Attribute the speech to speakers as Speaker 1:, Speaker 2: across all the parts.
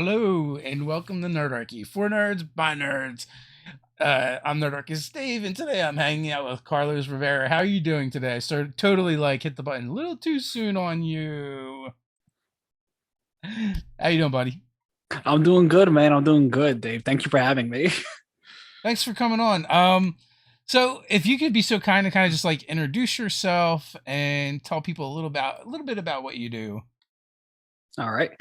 Speaker 1: Hello and welcome to Nerdarchy. For nerds, by nerds. I'm Nerdarchy's Dave, and today I'm hanging out with Carlos Rivera. How are you doing today? I started totally hit the button a little too soon on you. How you doing, buddy?
Speaker 2: I'm doing good, man. I'm doing good, Dave. Thank you for having me.
Speaker 1: Thanks for coming on. So if you could be so kind to kind of just introduce yourself and tell people a little bit about what you do.
Speaker 2: All right.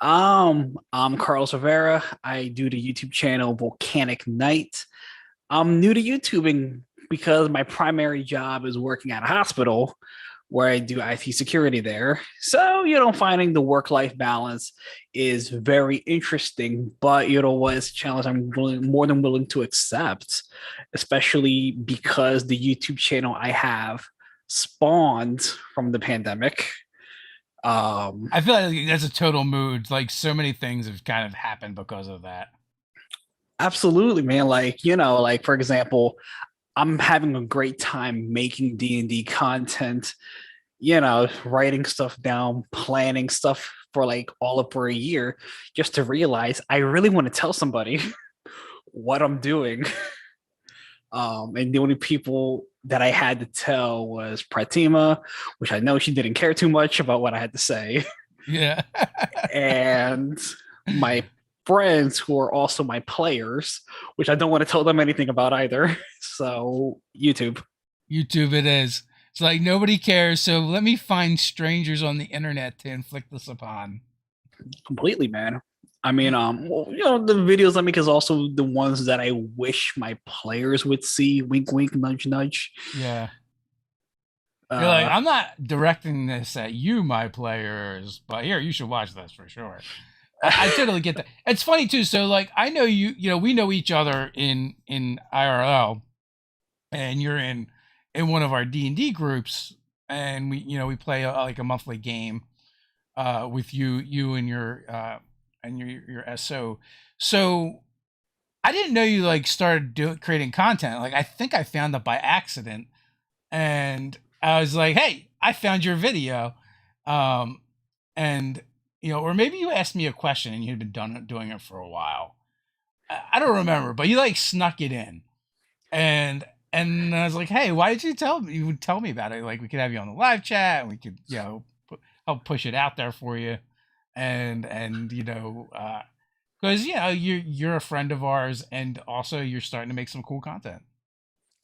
Speaker 2: I'm Carlos Rivera. I do the YouTube channel Volcanic Knight. I'm new to YouTubing because my primary job is working at a hospital where I do IT security there. So, finding the work-life balance is very interesting, but what is a challenge more than willing to accept, especially because the YouTube channel I have spawned from the pandemic.
Speaker 1: I feel like that's a total mood. Like so many things have kind of happened because of that.
Speaker 2: Absolutely, man. Like for example, I'm having a great time making D&D content, writing stuff down, planning stuff for like all of for a year, just to realize I really want to tell somebody what I'm doing. And the only people that I had to tell was Pratima, which I know she didn't care too much about what I had to say,
Speaker 1: Yeah.
Speaker 2: and my friends who are also my players, which I don't want to tell them anything about either. So YouTube.
Speaker 1: YouTube it is. It's like nobody cares, so let me find strangers on the internet to inflict this upon.
Speaker 2: Completely, man. I mean, well, the videos I make is also the ones that I wish my players would see. Wink, wink, nudge, nudge.
Speaker 1: Yeah. You're like,
Speaker 2: Uh,
Speaker 1: I'm not directing this at you, my players, but here, you should watch this for sure. I totally get that. It's funny too. So I know we know each other in IRL, and you're in one of our D&D groups, and we play a monthly game with you and your SO. So I didn't know you started creating content. Like I think I found it by accident, and I was like, "Hey, I found your video," um, and or maybe you asked me a question and you'd been doing it for a while. I don't remember, but you snuck it in, and I was like, "Hey, why did you tell me? You would tell me about it. Like we could have you on the live chat, and we could help push it out there for you, and because you're a friend of ours, and also you're starting to make some cool content."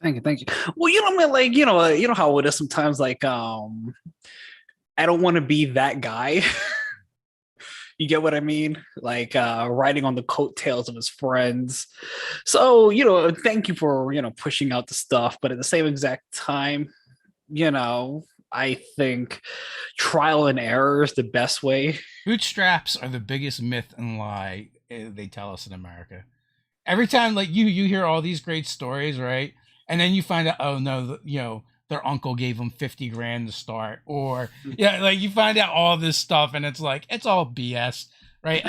Speaker 2: Thank you, thank you. Well, I mean, like, you know how it is sometimes. Like, I don't want to be that guy. You get what I mean? Like, riding on the coattails of his friends. So, thank you for pushing out the stuff, but at the same exact time, I think trial and error is the best way.
Speaker 1: Bootstraps are the biggest myth and lie they tell us in America. Every time you hear all these great stories, right? And then you find out, oh no, their uncle gave them 50 grand to start, or yeah, like you find out all this stuff, and it's like it's all BS, right?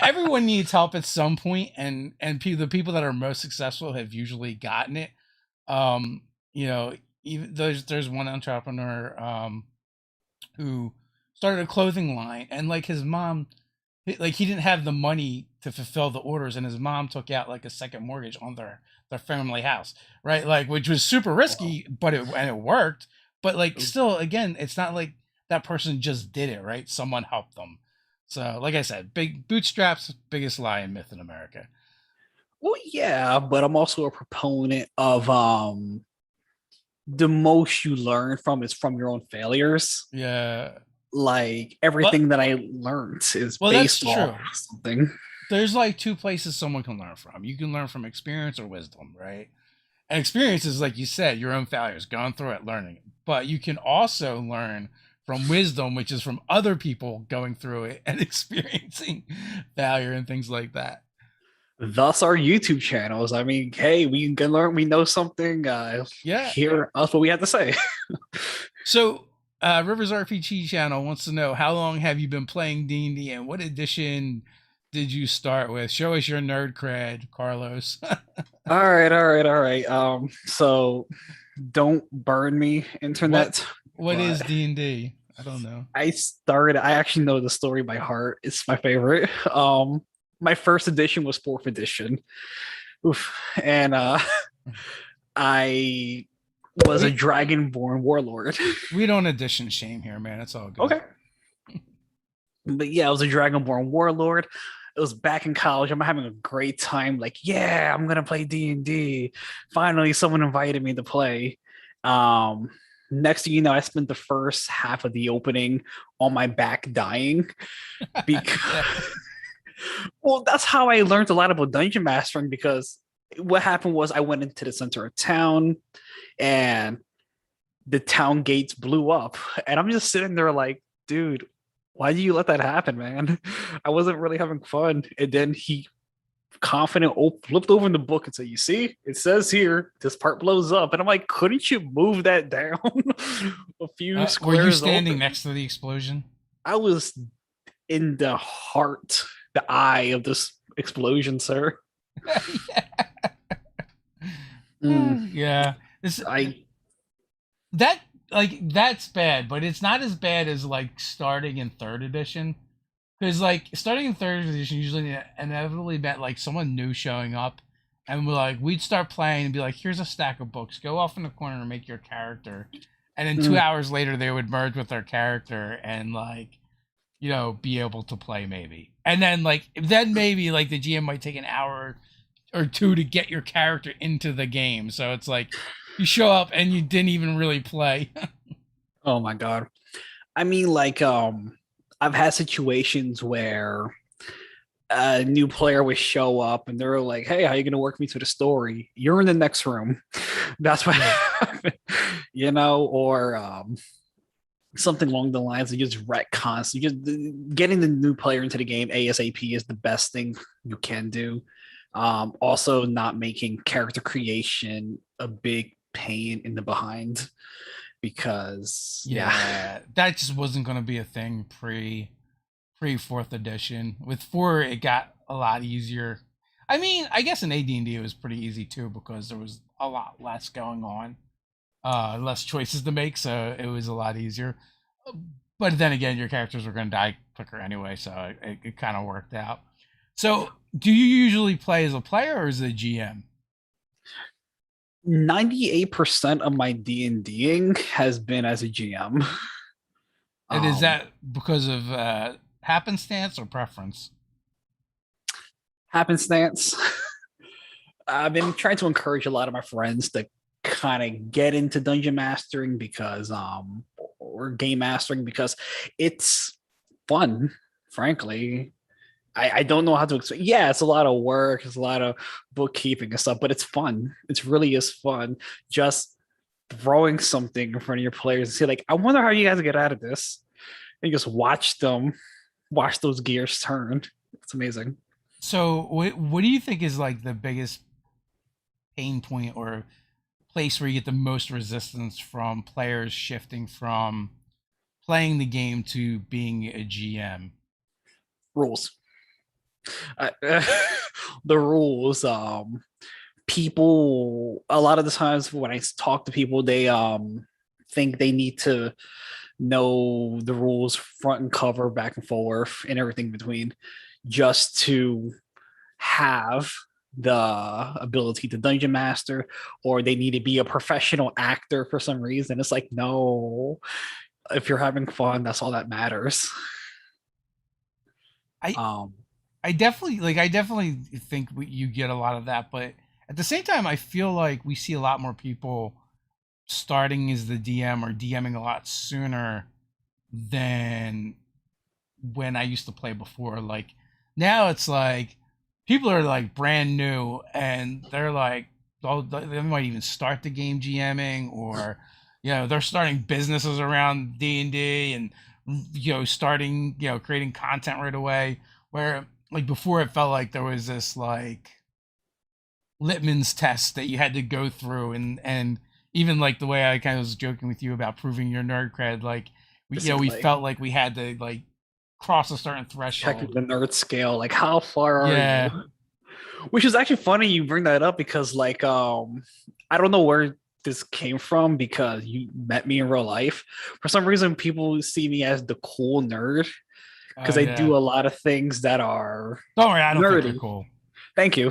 Speaker 1: Everyone needs help at some point, and the people that are most successful have usually gotten it. Um, you know, even there's one entrepreneur who started a clothing line, and his mom, he didn't have the money to fulfill the orders, and his mom took out a second mortgage on their family house, right? Like, which was super
Speaker 2: Wow.
Speaker 1: risky, but it worked. But still, again, it's not like that person just did it, right? Someone helped them. So like I said, big bootstraps, biggest lie and myth in America.
Speaker 2: Well, yeah, but I'm also a proponent of the most you learn from is from your own failures.
Speaker 1: Yeah.
Speaker 2: Like
Speaker 1: But
Speaker 2: everything that I learned is
Speaker 1: well, that's
Speaker 2: based off
Speaker 1: true.
Speaker 2: something.
Speaker 1: There's two places someone can learn from. You can learn from experience or wisdom, right? And experience is, like you said, your own failures, going through it, learning it. But you can also learn from wisdom, which is from other people going through it and experiencing failure and things like that.
Speaker 2: Thus our YouTube channels. I mean, hey, we can learn, we know something.
Speaker 1: Yeah.
Speaker 2: Hear us what we have to say.
Speaker 1: So, Rivers RPG channel wants to know, how long have you been playing D&D, and what edition did you start with? Show us your nerd cred, Carlos.
Speaker 2: All right, all right, all right. So don't burn me,
Speaker 1: what
Speaker 2: internet.
Speaker 1: what is
Speaker 2: But
Speaker 1: D&D? I don't know.
Speaker 2: I actually know the story by heart. It's my favorite. My first edition was fourth edition. Oof. And I was a
Speaker 1: We
Speaker 2: dragonborn warlord.
Speaker 1: we don't addition shame here, man. It's all good.
Speaker 2: Okay. But yeah, I was a dragonborn warlord. It was back in college. I'm having a great time. Like, yeah, I'm gonna play D&D. Finally, someone invited me to play. Um, Next thing you know, I spent the first half of the opening on my back dying because
Speaker 1: Yeah.
Speaker 2: well, that's how I learned a lot about dungeon mastering because what happened was I went into the center of town and the town gates blew up. And I'm just sitting there like, dude, why did you let that happen, man? I wasn't really having fun. And then he confident flipped over in the book and said, you see, it says here this part blows up. And I'm like, couldn't you move that down a few
Speaker 1: Were you
Speaker 2: squares
Speaker 1: standing
Speaker 2: open?
Speaker 1: next to the explosion?
Speaker 2: I was in the heart, the eye of this explosion, sir.
Speaker 1: Yeah.
Speaker 2: Mm,
Speaker 1: Yeah. This
Speaker 2: I
Speaker 1: that like that's bad, but it's not as bad as like starting in third edition. Because like starting in third edition usually inevitably meant like someone new showing up, and we'd start playing and be like, "Here's a stack of books. Go off in the corner and make your character." And then two
Speaker 2: mm,
Speaker 1: hours later, they would merge with their character and like be able to play maybe. And then maybe like the GM might take an hour or two to get your character into the game. So it's like you show up and you didn't even really play.
Speaker 2: oh my god. I mean, like, I've had situations where a new player would show up and they're like, "Hey, how are you gonna work me through the story? You're in the next room." That's what
Speaker 1: Yeah.
Speaker 2: happened, or something along the lines of just retcons. You just getting the new player into the game ASAP is the best thing you can do. Also, not making character creation a big pain in the behind because
Speaker 1: Yeah, that just wasn't going to be a thing pre fourth edition. With four, it got a lot easier. I mean, I guess in AD&D it was pretty easy too because there was a lot less going on, less choices to make, so it was a lot easier. But then again, your characters were going to die quicker anyway, so it kind of worked out. So, do you usually play as a player or as a GM?
Speaker 2: 98% of my D&Ding has been as a GM.
Speaker 1: And is
Speaker 2: Um,
Speaker 1: that because of happenstance or preference?
Speaker 2: Happenstance. I've been trying to encourage a lot of my friends to kind of get into dungeon mastering because or game mastering because it's fun, frankly. I don't know how to explain. Yeah, it's a lot of work, it's a lot of bookkeeping and stuff, but it's fun. It really is fun. Just throwing something in front of your players and say, like, I wonder how you guys get out of this. And you just watch those gears turn. It's amazing.
Speaker 1: So, what do you think is like the biggest pain point or place where you get the most resistance from players shifting from playing the game to being a GM?
Speaker 2: Rules. Uh, the rules. People a lot of the times when I talk to people, they think they need to know the rules front and cover, back and forth, and everything between, just to have the ability to dungeon master, or they need to be a professional actor for some reason. It's like, no, if you're having fun, that's all that matters.
Speaker 1: I
Speaker 2: Um,
Speaker 1: I definitely think you get a lot of that, but at the same time, I feel like we see a lot more people starting as the DM or DMing a lot sooner than when I used to play before. Like now, it's like people are like brand new and they're like, oh, they might even start the game GMing, or they're starting businesses around D&D and starting creating content right away. Where like before, it felt like there was this like litmus test that you had to go through, and even like the way I kind of was joking with you about proving your nerd cred, like we
Speaker 2: Basically,
Speaker 1: felt like we had to like cross a certain
Speaker 2: check
Speaker 1: threshold.
Speaker 2: the nerd scale. Like, how far are
Speaker 1: Yeah.
Speaker 2: you? Which is actually funny you bring that up because, like, I don't know where this came from because you met me in real life. For some reason, people see me as the cool nerd
Speaker 1: Oh
Speaker 2: because I
Speaker 1: yeah.
Speaker 2: do a lot of things that are
Speaker 1: Don't worry, I don't think you're
Speaker 2: nerdy.
Speaker 1: cool.
Speaker 2: Thank you.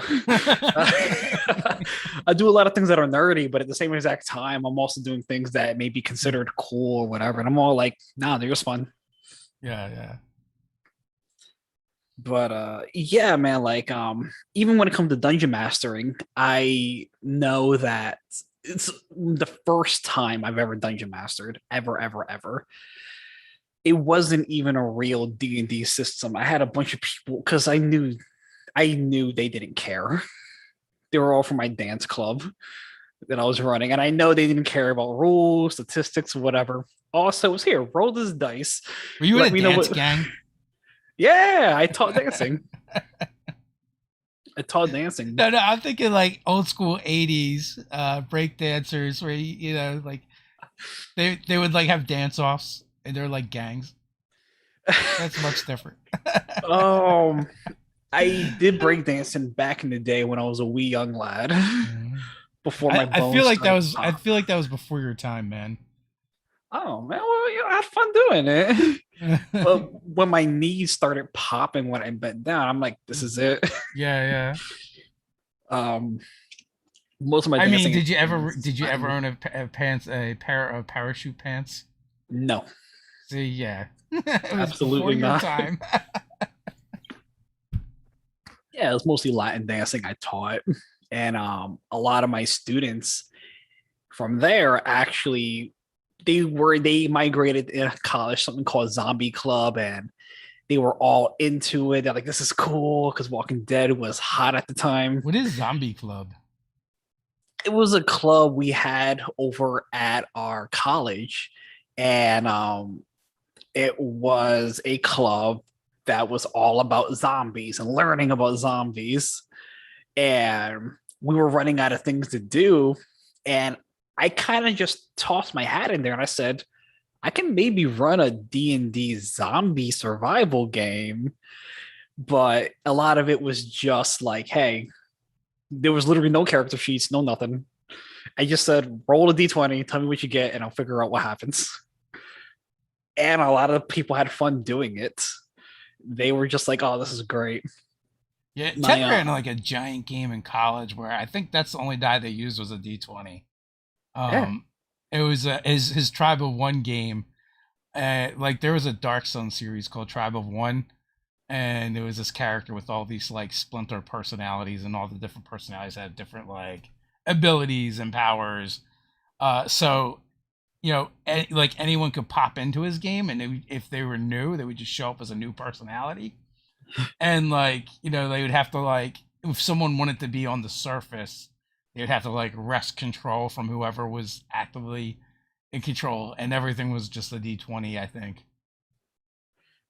Speaker 2: I do a lot of things that are nerdy, but at the same exact time, I'm also doing things that may be considered cool or whatever. And I'm all like, nah, they're just fun.
Speaker 1: Yeah, yeah.
Speaker 2: But yeah, man, like even when it comes to dungeon mastering, I know that it's the first time I've ever dungeon mastered, ever. It wasn't even a real D&D system. I had a bunch of people because I knew they didn't care. They were all from my dance club that I was running, and I know they didn't care about rules, statistics, whatever. Also, it was here, roll this dice.
Speaker 1: Were you in
Speaker 2: Let
Speaker 1: a
Speaker 2: me know
Speaker 1: dance
Speaker 2: what.
Speaker 1: gang?
Speaker 2: Yeah, I taught dancing. I taught dancing.
Speaker 1: No, no, I'm thinking like old school '80s break dancers, where you know, like they would like have dance offs, and they're like gangs. That's much different.
Speaker 2: um, I did breakdancing back in the day when I was a wee young lad,
Speaker 1: Mhm.
Speaker 2: before my
Speaker 1: I feel
Speaker 2: bones
Speaker 1: like that
Speaker 2: started to
Speaker 1: was I
Speaker 2: pop.
Speaker 1: feel like that was before your time, man.
Speaker 2: Oh man, well, I had fun doing it. But when my knees started popping when I bent down, I'm like, this is it.
Speaker 1: Yeah, yeah.
Speaker 2: Um, most of my
Speaker 1: I mean,
Speaker 2: dancing
Speaker 1: did
Speaker 2: experience,
Speaker 1: you ever own a pair of parachute pants?
Speaker 2: no,
Speaker 1: See, yeah, it was before
Speaker 2: absolutely
Speaker 1: your
Speaker 2: not.
Speaker 1: time.
Speaker 2: Yeah, it was mostly Latin dancing I taught, and a lot of my students from there actually they migrated in college something called Zombie Club, and they were all into it. They're like, this is cool because Walking Dead was hot at the time.
Speaker 1: What is Zombie Club?
Speaker 2: It was a club we had over at our college, and it was a club that was all about zombies and learning about zombies. And we were running out of things to do, and I kind of just tossed my hat in there and I said, I can maybe run a D&D zombie survival game. But a lot of it was just like, hey, there was literally no character sheets, no nothing. I just said, roll a d20, tell me what you get, and I'll figure out what happens. And a lot of people had fun doing it. They were just like, oh, this is great.
Speaker 1: Yeah,
Speaker 2: My
Speaker 1: Ted ran like a giant game in college where I think that's the only die they used was a D20.
Speaker 2: yeah.
Speaker 1: Um, it was his Tribe of One game. Like there was a Dark Sun series called Tribe of One, and there was this character with all these like splinter personalities, and all the different personalities had different like abilities and powers. So you know, like anyone could pop into his game, and if they were new, they would just show up as a new personality, and like you know, they would have to like if someone wanted to be on the surface, they would have to like wrest control from whoever was actively in control, and everything was just a D20, I think.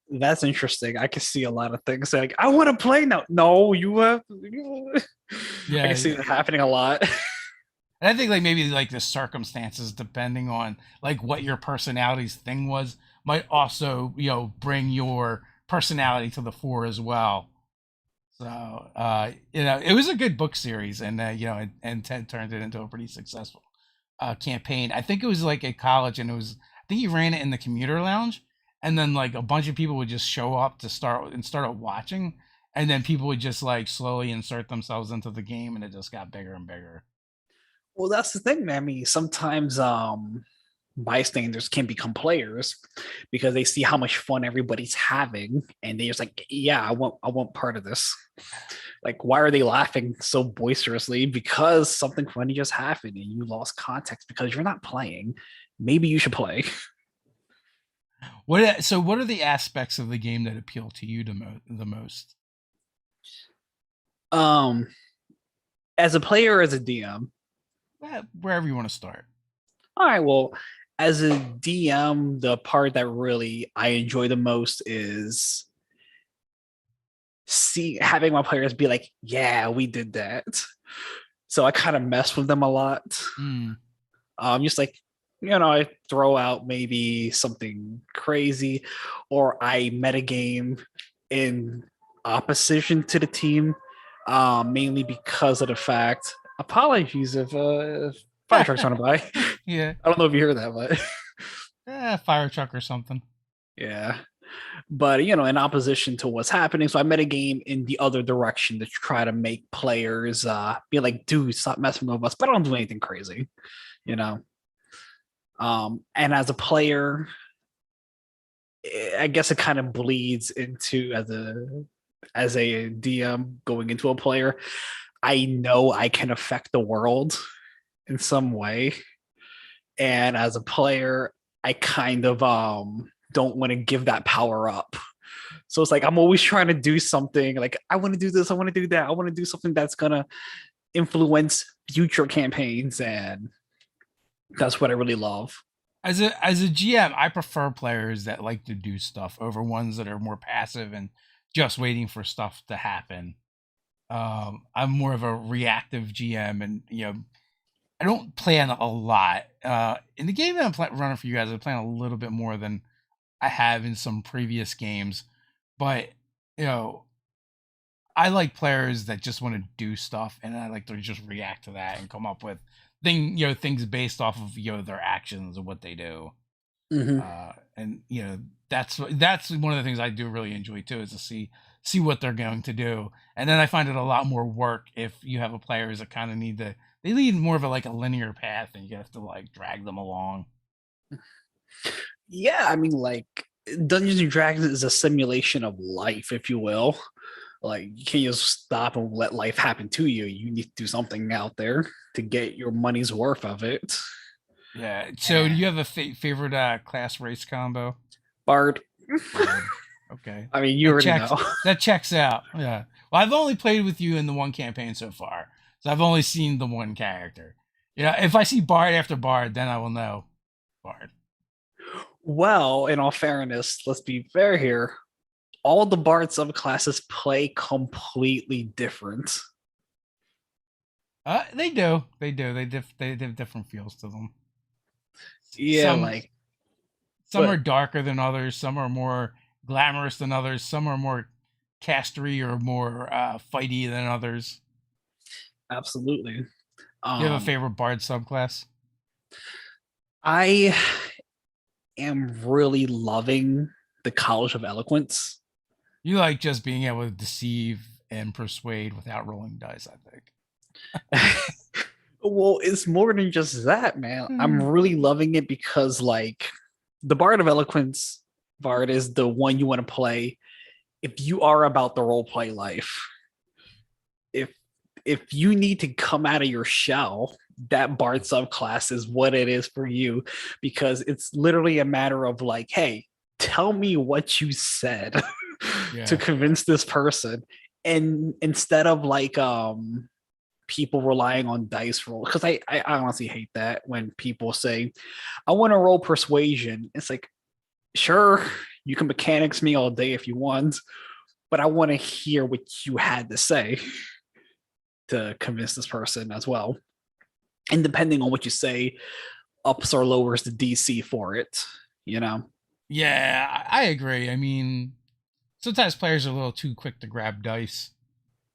Speaker 2: That's interesting. I can see a lot of things like, I want to play now. No, you have. I can
Speaker 1: Yeah,
Speaker 2: see that happening a lot.
Speaker 1: and I think like maybe like the circumstances, depending on like what your personality's thing was, might also you know bring your personality to the fore as well. So you know, it was a good book series, and you know, and Ted turned it into a pretty successful campaign. I think it was like at college, and it was I think he ran it in the commuter lounge, and then like a bunch of people would just show up to start watching, and then people would just like slowly insert themselves into the game, and it just got bigger and bigger.
Speaker 2: Well, that's the thing, man. I mean, sometimes bystanders can become players because they see how much fun everybody's having, and they just like, yeah, I want part of this. Like, why are they laughing so boisterously? Because something funny just happened and you lost context because you're not playing. Maybe you should play.
Speaker 1: What are the aspects of the game that appeal to you the most?
Speaker 2: Um, as a player, as a DM.
Speaker 1: Wherever you want to start.
Speaker 2: All right, well, as a DM, the part that really I enjoy the most is see having my players be like, yeah, we did that. So I kind of mess with them a lot.
Speaker 1: Mm.
Speaker 2: Just like, I throw out maybe something crazy, or I metagame in opposition to the team, mainly because of the fact. Apologies if Fire truck's running by.
Speaker 1: Yeah.
Speaker 2: I don't know if you heard that, but
Speaker 1: Fire truck or something.
Speaker 2: yeah. But in opposition to what's happening, so I made a game in the other direction to try to make players be like, dude, stop messing with us. But I don't do anything crazy, you know. And as a player, I guess it kind of bleeds into as a DM going into a player. I know I can affect the world in some way, and as a player, I kind of don't want to give that power up. So it's like I'm always trying to do something. Like I want to do this, I want to do that, I want to do something that's gonna influence future campaigns, and that's what I really love.
Speaker 1: As a GM, I prefer players that like to do stuff over ones that are more passive and just waiting for stuff to happen. I'm more of a reactive GM, and I don't plan a lot. In the game that I'm running for you guys, I plan a little bit more than I have in some previous games, but I like players that just want to do stuff, and I like to just react to that and come up with things based off of their actions and what they do.
Speaker 2: Mm-hmm.
Speaker 1: And that's one of the things I do really enjoy too, is to see what they're going to do. And then I find it a lot more work if you have a players that kind of they lead more of a linear path, and you have to drag them along.
Speaker 2: Yeah, I mean, like Dungeons and Dragons is a simulation of life, if you will. Like you can't just stop and let life happen to you. You need to do something out there to get your money's worth of it.
Speaker 1: Yeah. So, do you have a favorite class race combo?
Speaker 2: Bard.
Speaker 1: Okay.
Speaker 2: I mean, you already know.
Speaker 1: That checks out. Yeah. Well, I've only played with you in the one campaign so far, so I've only seen the one character. If I see Bard after Bard, then I will know Bard.
Speaker 2: Well, in all fairness, let's be fair here. All the Bard subclasses play completely different.
Speaker 1: They do. They do. They have different feels to them.
Speaker 2: Yeah,
Speaker 1: some are darker than others. Some are more glamorous than others. Some are more castery or more fighty than others.
Speaker 2: Absolutely.
Speaker 1: You have a favorite Bard subclass?
Speaker 2: I am really loving the College of Eloquence.
Speaker 1: You like just being able to deceive and persuade without rolling dice, I
Speaker 2: think. Well, it's more than just that, man. I'm really loving it because, the Bard of Eloquence Bard is the one you want to play if you are about the roleplay life. If you need to come out of your shell, that Bard subclass is what it is for you, because it's literally a matter of hey, tell me what you said to convince this person. And instead of people relying on dice roll, because I honestly hate that when people say, I want to roll persuasion. It's like, sure, you can mechanics me all day if you want, but I want to hear what you had to say to convince this person as well. And depending on what you say, ups or lowers the DC for it,
Speaker 1: Yeah, I agree. I mean, sometimes players are a little too quick to grab dice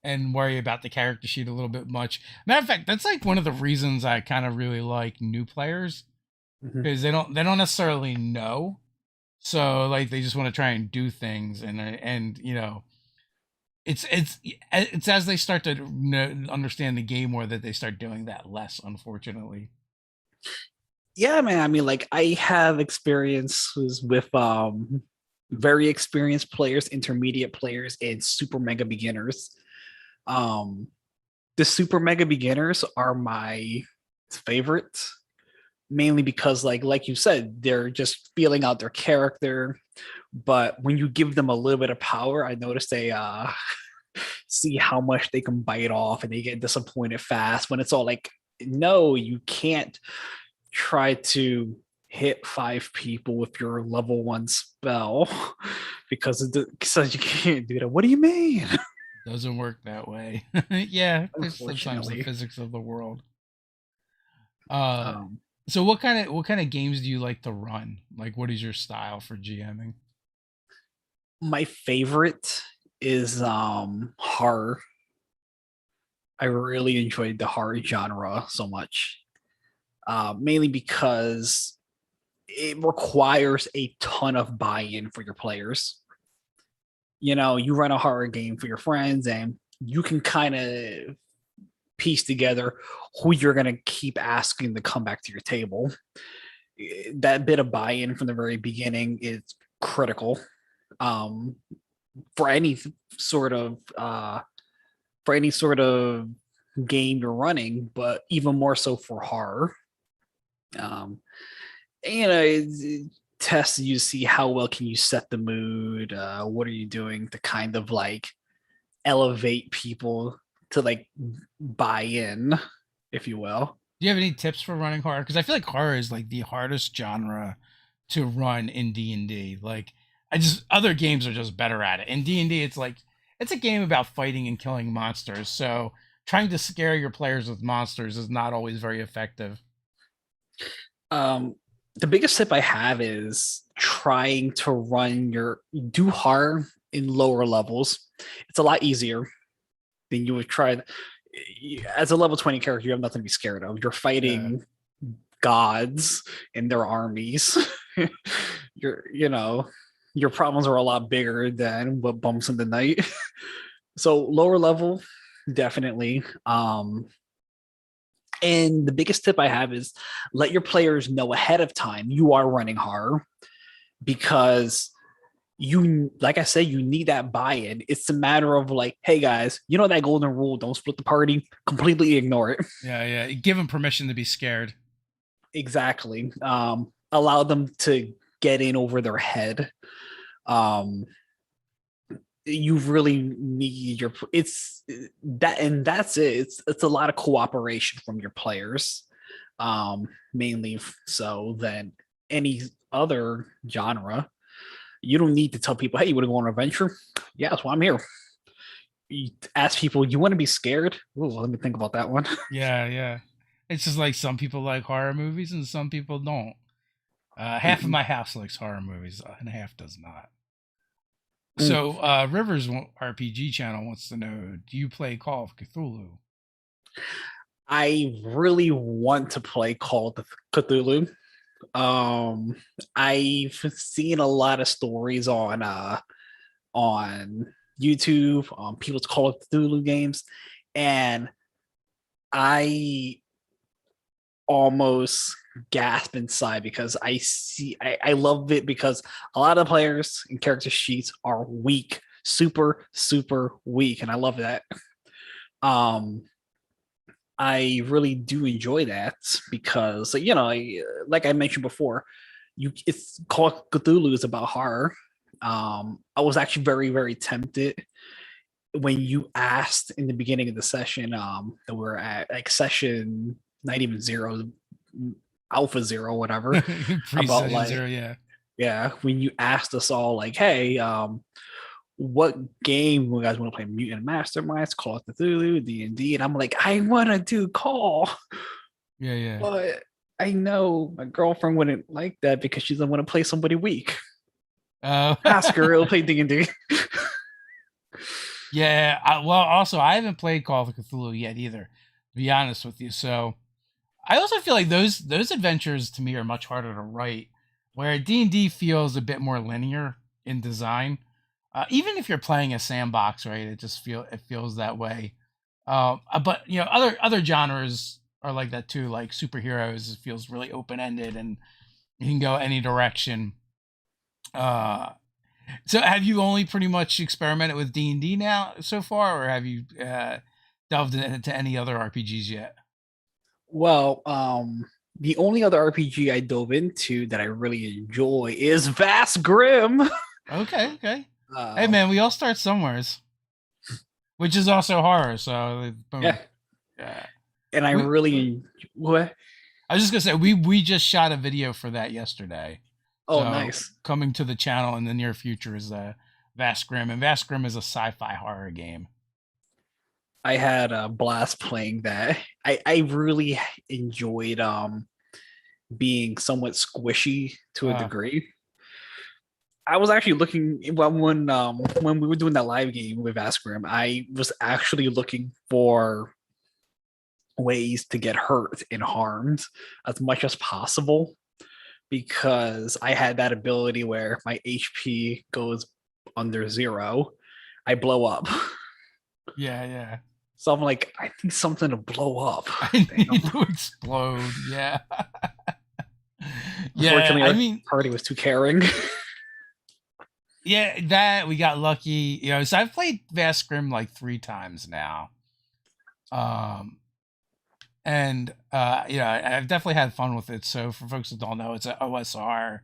Speaker 1: and worry about the character sheet a little bit much. Matter of fact, that's one of the reasons I kind of really like new players, because they don't necessarily know, so they just want to try and do things, and it's as they start to understand the game more that they start doing that less, unfortunately.
Speaker 2: Yeah, man. I mean, I have experiences with very experienced players, intermediate players, and super mega beginners. The super mega beginners are my favorite, mainly because like you said, they're just feeling out their character. But when you give them a little bit of power, I notice they see how much they can bite off, and they get disappointed fast when it's all no, you can't try to hit 5 people with your level 1 spell because it says you can't do that. What do you mean?
Speaker 1: Doesn't work that way. Yeah, it's sometimes the physics of the world. So what kind of games do you like to run? What is your style for GMing?
Speaker 2: My favorite is horror. I really enjoyed the horror genre so much. mainly because it requires a ton of buy-in for your players. You run a horror game for your friends, and you can kind of piece together who you're going to keep asking to come back to your table. That bit of buy-in from the very beginning is critical, for any sort of game you're running, but even more so for horror. It tests you to see how well can you set the mood. What are you doing to kind of like elevate people to like buy in, if you will.
Speaker 1: Do you have any tips for running horror? Because I feel like horror is like the hardest genre to run in D&D. Like, other games are just better at it. In D&D, it's like it's a game about fighting and killing monsters. So trying to scare your players with monsters is not always very effective.
Speaker 2: The biggest tip I have is trying to do horror in lower levels. It's a lot easier than you would try. As a level 20 character, you have nothing to be scared of. You're fighting gods and their armies. Your problems are a lot bigger than what bumps in the night. So lower level, definitely. And the biggest tip I have is let your players know ahead of time you are running horror, because like I said, you need that buy-in. It's a matter of like, hey guys, that golden rule, don't split the party, completely ignore it.
Speaker 1: Yeah. Give them permission to be scared.
Speaker 2: Exactly. Allow them to get in over their head. You really need that's it. It's a lot of cooperation from your players, mainly so than any other genre. You don't need to tell people, hey, you want to go on an adventure? Yeah, that's why I'm here. You ask people, you want to be scared? Ooh, let me think about that one.
Speaker 1: Yeah. It's just like some people like horror movies and some people don't. Half of my house likes horror movies and half does not. So Rivers RPG channel wants to know, do you play Call of Cthulhu?
Speaker 2: I really want to play Call of Cthulhu. I've seen a lot of stories on YouTube, people's Call of Cthulhu games, and I almost gasp inside because I love it because a lot of players and character sheets are weak, super weak, and I love that. I really do enjoy that because like I mentioned before, it's called Cthulhu is about horror. I was actually very tempted when you asked in the beginning of the session that we're at like session not even zero, alpha zero, whatever, about like
Speaker 1: zero,
Speaker 2: yeah, when you asked us all like, hey, what game you guys want to play? Mutant Masterminds, Call of Cthulhu, D&D, and I'm like, I want to do Call.
Speaker 1: Yeah.
Speaker 2: But I know my girlfriend wouldn't like that because she doesn't want to play somebody weak. Ask her, he'll play D&D.
Speaker 1: Yeah. Well, also, I haven't played Call of Cthulhu yet either, to be honest with you. So I also feel like those adventures to me are much harder to write, where D&D feels a bit more linear in design. Even if you're playing a sandbox, right? It feels that way. But other genres are like that too. Like superheroes, it feels really open ended and you can go any direction. So have you only pretty much experimented with D&D now so far, or have you delved into any other RPGs yet?
Speaker 2: Well, the only other RPG I dove into that I really enjoy is Vass Grim.
Speaker 1: Okay. Hey man, we all start somewheres, which is also horror. So boom.
Speaker 2: Yeah. And I really what?
Speaker 1: I was just gonna say we just shot a video for that yesterday.
Speaker 2: Oh,
Speaker 1: so
Speaker 2: nice.
Speaker 1: Coming to the channel in the near future is Vass Grim, and Vass Grim is a sci-fi horror game.
Speaker 2: I had a blast playing that. I really enjoyed being somewhat squishy to a degree. I was actually looking when we were doing that live game with Vass Grim, I was actually looking for ways to get hurt and harmed as much as possible, because I had that ability where my HP goes under 0, I blow up.
Speaker 1: Yeah.
Speaker 2: So I'm like, I need something to blow up.
Speaker 1: I need to explode. Yeah.
Speaker 2: Unfortunately,
Speaker 1: I
Speaker 2: our
Speaker 1: mean,
Speaker 2: party was too caring.
Speaker 1: yeah, that we got lucky. So I've played Vass Grim like 3 times now. And I've definitely had fun with it. So for folks that don't know, it's an OSR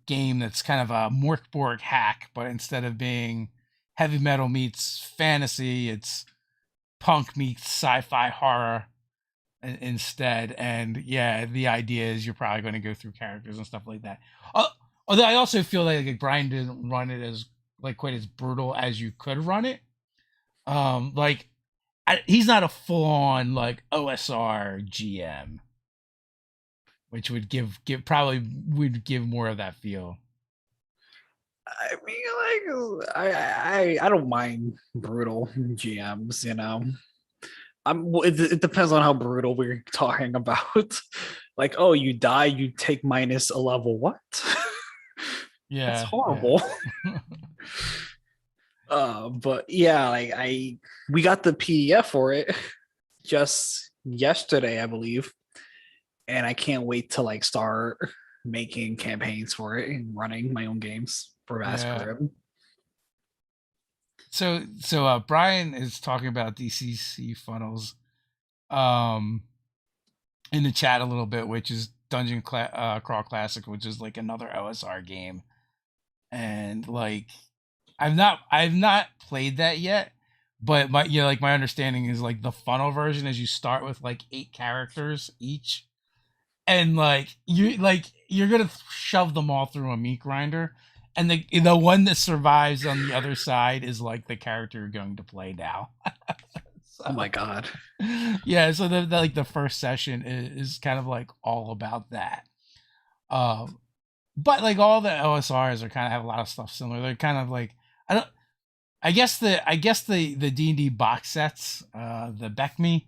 Speaker 1: game that's kind of a Morkborg hack, but instead of being heavy metal meets fantasy, it's punk meets sci-fi horror instead. And yeah, the idea is you're probably going to go through characters and stuff like that. Although I also feel like Brian didn't run it as like quite as brutal as you could run it. He's not a full-on like OSR GM, which would give more of that feel.
Speaker 2: I mean, like, I don't mind brutal GMs, it depends on how brutal we're talking about. Like, oh, you die, you take minus a level. What?
Speaker 1: Yeah,
Speaker 2: that's horrible.
Speaker 1: Yeah.
Speaker 2: But yeah, like we got the PDF for it just yesterday, I believe, and I can't wait to like start making campaigns for it and running my own games for Vass Grim.
Speaker 1: So Brian is talking about DCC funnels in the chat a little bit, which is Dungeon Crawl Classic, which is like another OSR game. And like I've not played that yet, but my understanding is like the funnel version is you start with like 8 characters each, and like you're gonna shove them all through a meat grinder, and the one that survives on the other side is like the character you're going to play now.
Speaker 2: So, oh my god.
Speaker 1: Yeah, so the first session is kind of like all about that. But like all the OSRs are kind of have a lot of stuff similar. They're kind of like I guess the D&D box sets, the BECME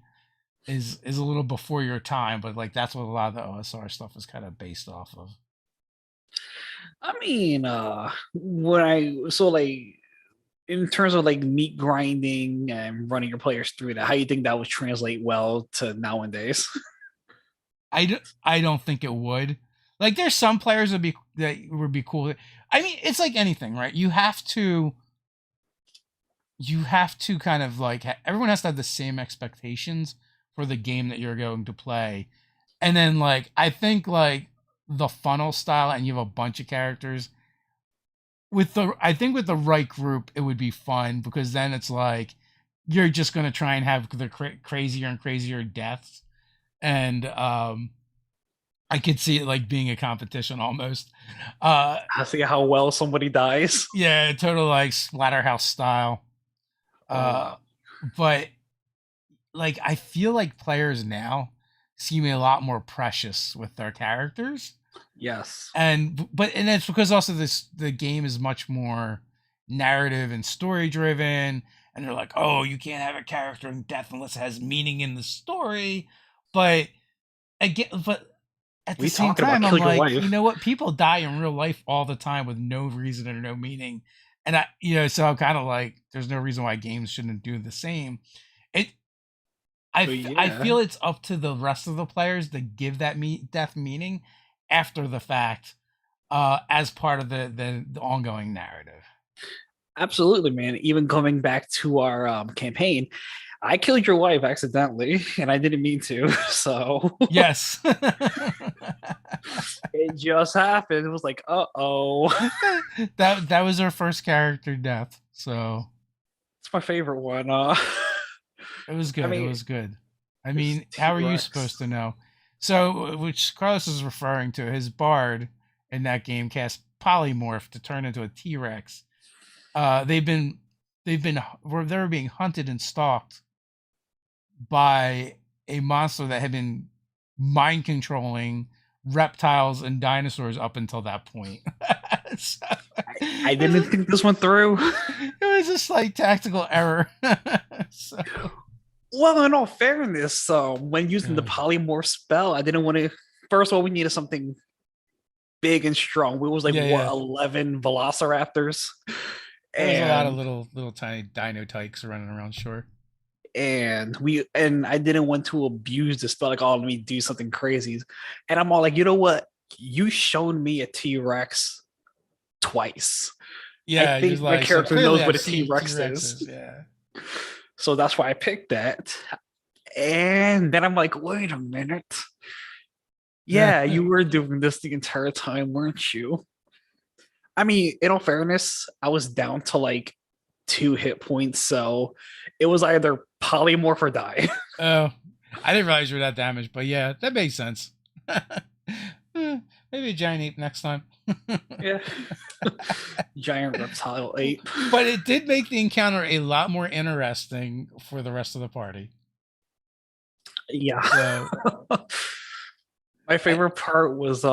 Speaker 1: is a little before your time, but like that's what a lot of the OSR stuff is kind of based off of.
Speaker 2: I mean, in terms of like meat grinding and running your players through that, how do you think that would translate well to nowadays?
Speaker 1: I don't think it would. Like there's some players that would be cool. I mean, it's like anything, right? You have to kind of like everyone has to have the same expectations for the game that you're going to play. And then like I think like the funnel style and you have a bunch of characters with the right group it would be fun, because then it's like you're just going to try and have the crazier and crazier deaths, and I could see it like being a competition almost.
Speaker 2: I see how well somebody dies.
Speaker 1: Yeah, total like Splatterhouse style. But like I feel like players now seem a lot more precious with their characters.
Speaker 2: Yes.
Speaker 1: And it's because also the game is much more narrative and story driven, and they're like, oh, you can't have a character in death unless it has meaning in the story. But again, at the same time, I'm like, you know what? People die in real life all the time with no reason or no meaning. And so I'm kind of like, there's no reason why games shouldn't do the same. I feel it's up to the rest of the players to give that death meaning after the fact, as part of the ongoing narrative.
Speaker 2: Absolutely, man. Even coming back to our campaign, I killed your wife accidentally, and I didn't mean to. So
Speaker 1: yes,
Speaker 2: it just happened. It was like, uh-oh.
Speaker 1: that was our first character death. So
Speaker 2: it's my favorite one.
Speaker 1: It was good. It was good. I mean, how are you supposed to know? So, which Carlos is referring to, his bard in that game cast polymorph to turn into a T-Rex. They were being hunted and stalked by a monster that had been mind controlling reptiles and dinosaurs up until that point. So,
Speaker 2: I didn't think this went through.
Speaker 1: It was a slight tactical error. So
Speaker 2: Well, in all fairness, when using the
Speaker 1: Yeah.
Speaker 2: polymorph spell, I didn't want to. First of all, we needed something big and strong. We was like
Speaker 1: Yeah,
Speaker 2: what
Speaker 1: yeah.
Speaker 2: 11 Velociraptors,
Speaker 1: There was a lot of
Speaker 2: and
Speaker 1: little tiny dino tykes running around. Sure.
Speaker 2: and I didn't want to abuse the spell. Like, oh, let me do something crazy, and I'm all like, you know what? You shown me a T-Rex twice. I
Speaker 1: Yeah, you're
Speaker 2: think my
Speaker 1: like, so
Speaker 2: character
Speaker 1: clearly
Speaker 2: knows what
Speaker 1: I've
Speaker 2: a
Speaker 1: seen T
Speaker 2: T-Rex is,
Speaker 1: Rexes. Yeah.
Speaker 2: so that's why I picked that. And then I'm like, wait a minute. Yeah, you were doing this the entire time, weren't you? I mean, in all fairness, I was down to like 2 hit points, so it was either polymorph or die.
Speaker 1: Oh, I didn't realize you were that damaged, but yeah, that makes sense. Maybe a giant ape next time.
Speaker 2: Yeah. Giant reptile ape.
Speaker 1: But it did make the encounter a lot more interesting for the rest of the party.
Speaker 2: Yeah.
Speaker 1: So
Speaker 2: My
Speaker 1: I,
Speaker 2: favorite part was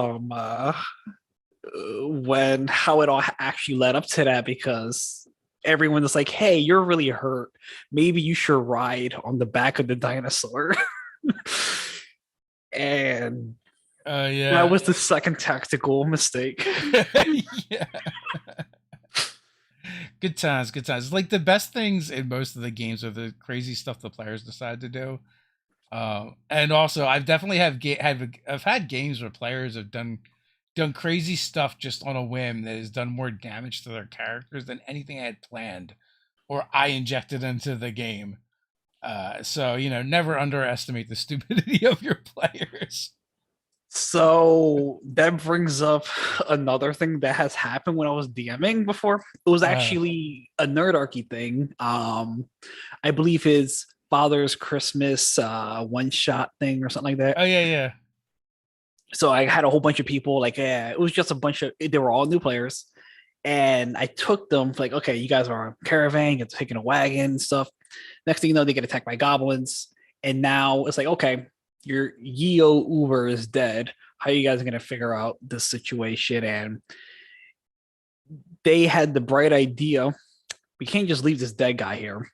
Speaker 2: when how it all actually led up to that, because everyone was like, hey, you're really hurt. Maybe you should ride on the back of the dinosaur. And that
Speaker 1: yeah.
Speaker 2: was the second tactical mistake.
Speaker 1: Yeah. Good times, good times. Like the best things in most of the games are the crazy stuff the players decide to do. And also, I've definitely I've had games where players have done crazy stuff just on a whim that has done more damage to their characters than anything I had planned or I injected into the game. So never underestimate the stupidity of your players.
Speaker 2: So that brings up another thing that has happened when I was DMing before. It was
Speaker 1: Uh,
Speaker 2: actually a nerdarchy thing. I believe his father's Christmas one shot thing or something like that.
Speaker 1: oh yeah, yeah.
Speaker 2: So I had a whole bunch of people, like, yeah, it was just a bunch of, they were all new players. And I took them like, okay, you guys are on caravan, you're taking a wagon and stuff. Next thing you know, they get attacked by goblins. And now it's like, okay, your Yeo Uber is dead. How are you guys going to figure out this situation? And they had the bright idea, we can't just leave this dead guy here.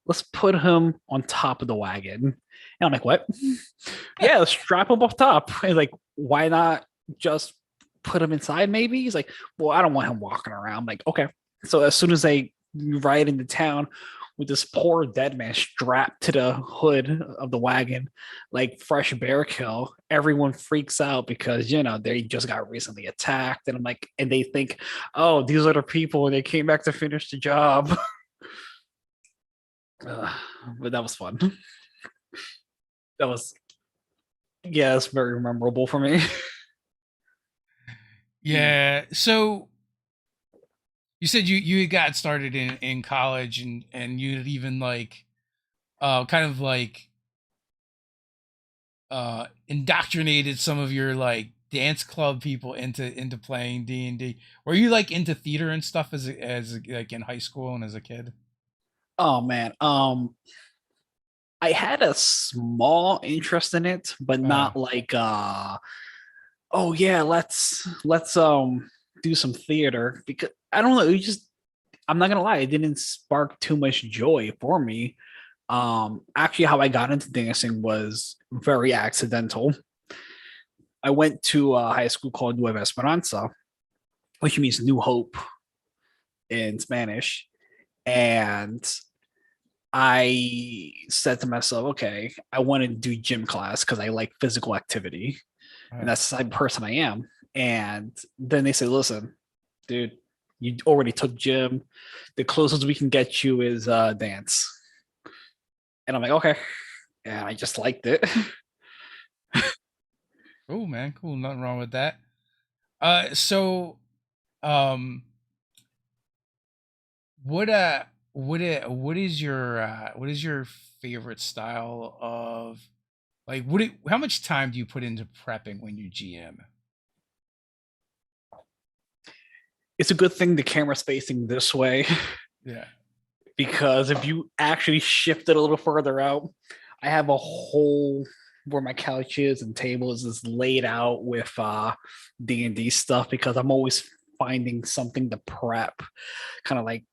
Speaker 2: Let's put him on top of the wagon. And I'm like, what? Yeah, let's strap him up top. And like, why not just put him inside? Maybe he's like, well, I don't want him walking around. I'm like, okay. So as soon as they ride into town with this poor dead man strapped to the hood of the wagon, like fresh bear kill, everyone freaks out because they just got recently attacked, and I'm like, and they think, oh, these are the people, and they came back to finish the job. But that was fun. That was, yeah, it's very memorable for me.
Speaker 1: Yeah. So you said you got started in college and you'd even like kind of like indoctrinated some of your like dance club people into playing D&D. Were you like into theater and stuff as like in high school and as a kid?
Speaker 2: Oh man, I had a small interest in it, but
Speaker 1: Uh
Speaker 2: not like oh yeah, let's do some theater, because I don't know, it just, I'm not gonna lie, it didn't spark too much joy for me. Actually, how I got into dancing was very accidental. I went to a high school called Nueva Esperanza, which means New Hope in Spanish. And I said to myself, okay, I want to do gym class because I like physical activity. And
Speaker 1: uh,
Speaker 2: that's the type of person I am. And then they said, listen, dude, you already took gym. The closest we can get you is dance. And I'm like, okay. And I just liked it.
Speaker 1: oh man, cool. Nothing wrong with that. So um what what is your favorite style of like how much time do you put into prepping when you GM?
Speaker 2: It's a good thing the camera's facing this way,
Speaker 1: Yeah.
Speaker 2: because if you actually shift it a little further out, I have a whole where my couch is and table is laid out with D&D stuff, because I'm always finding something to prep, kind of like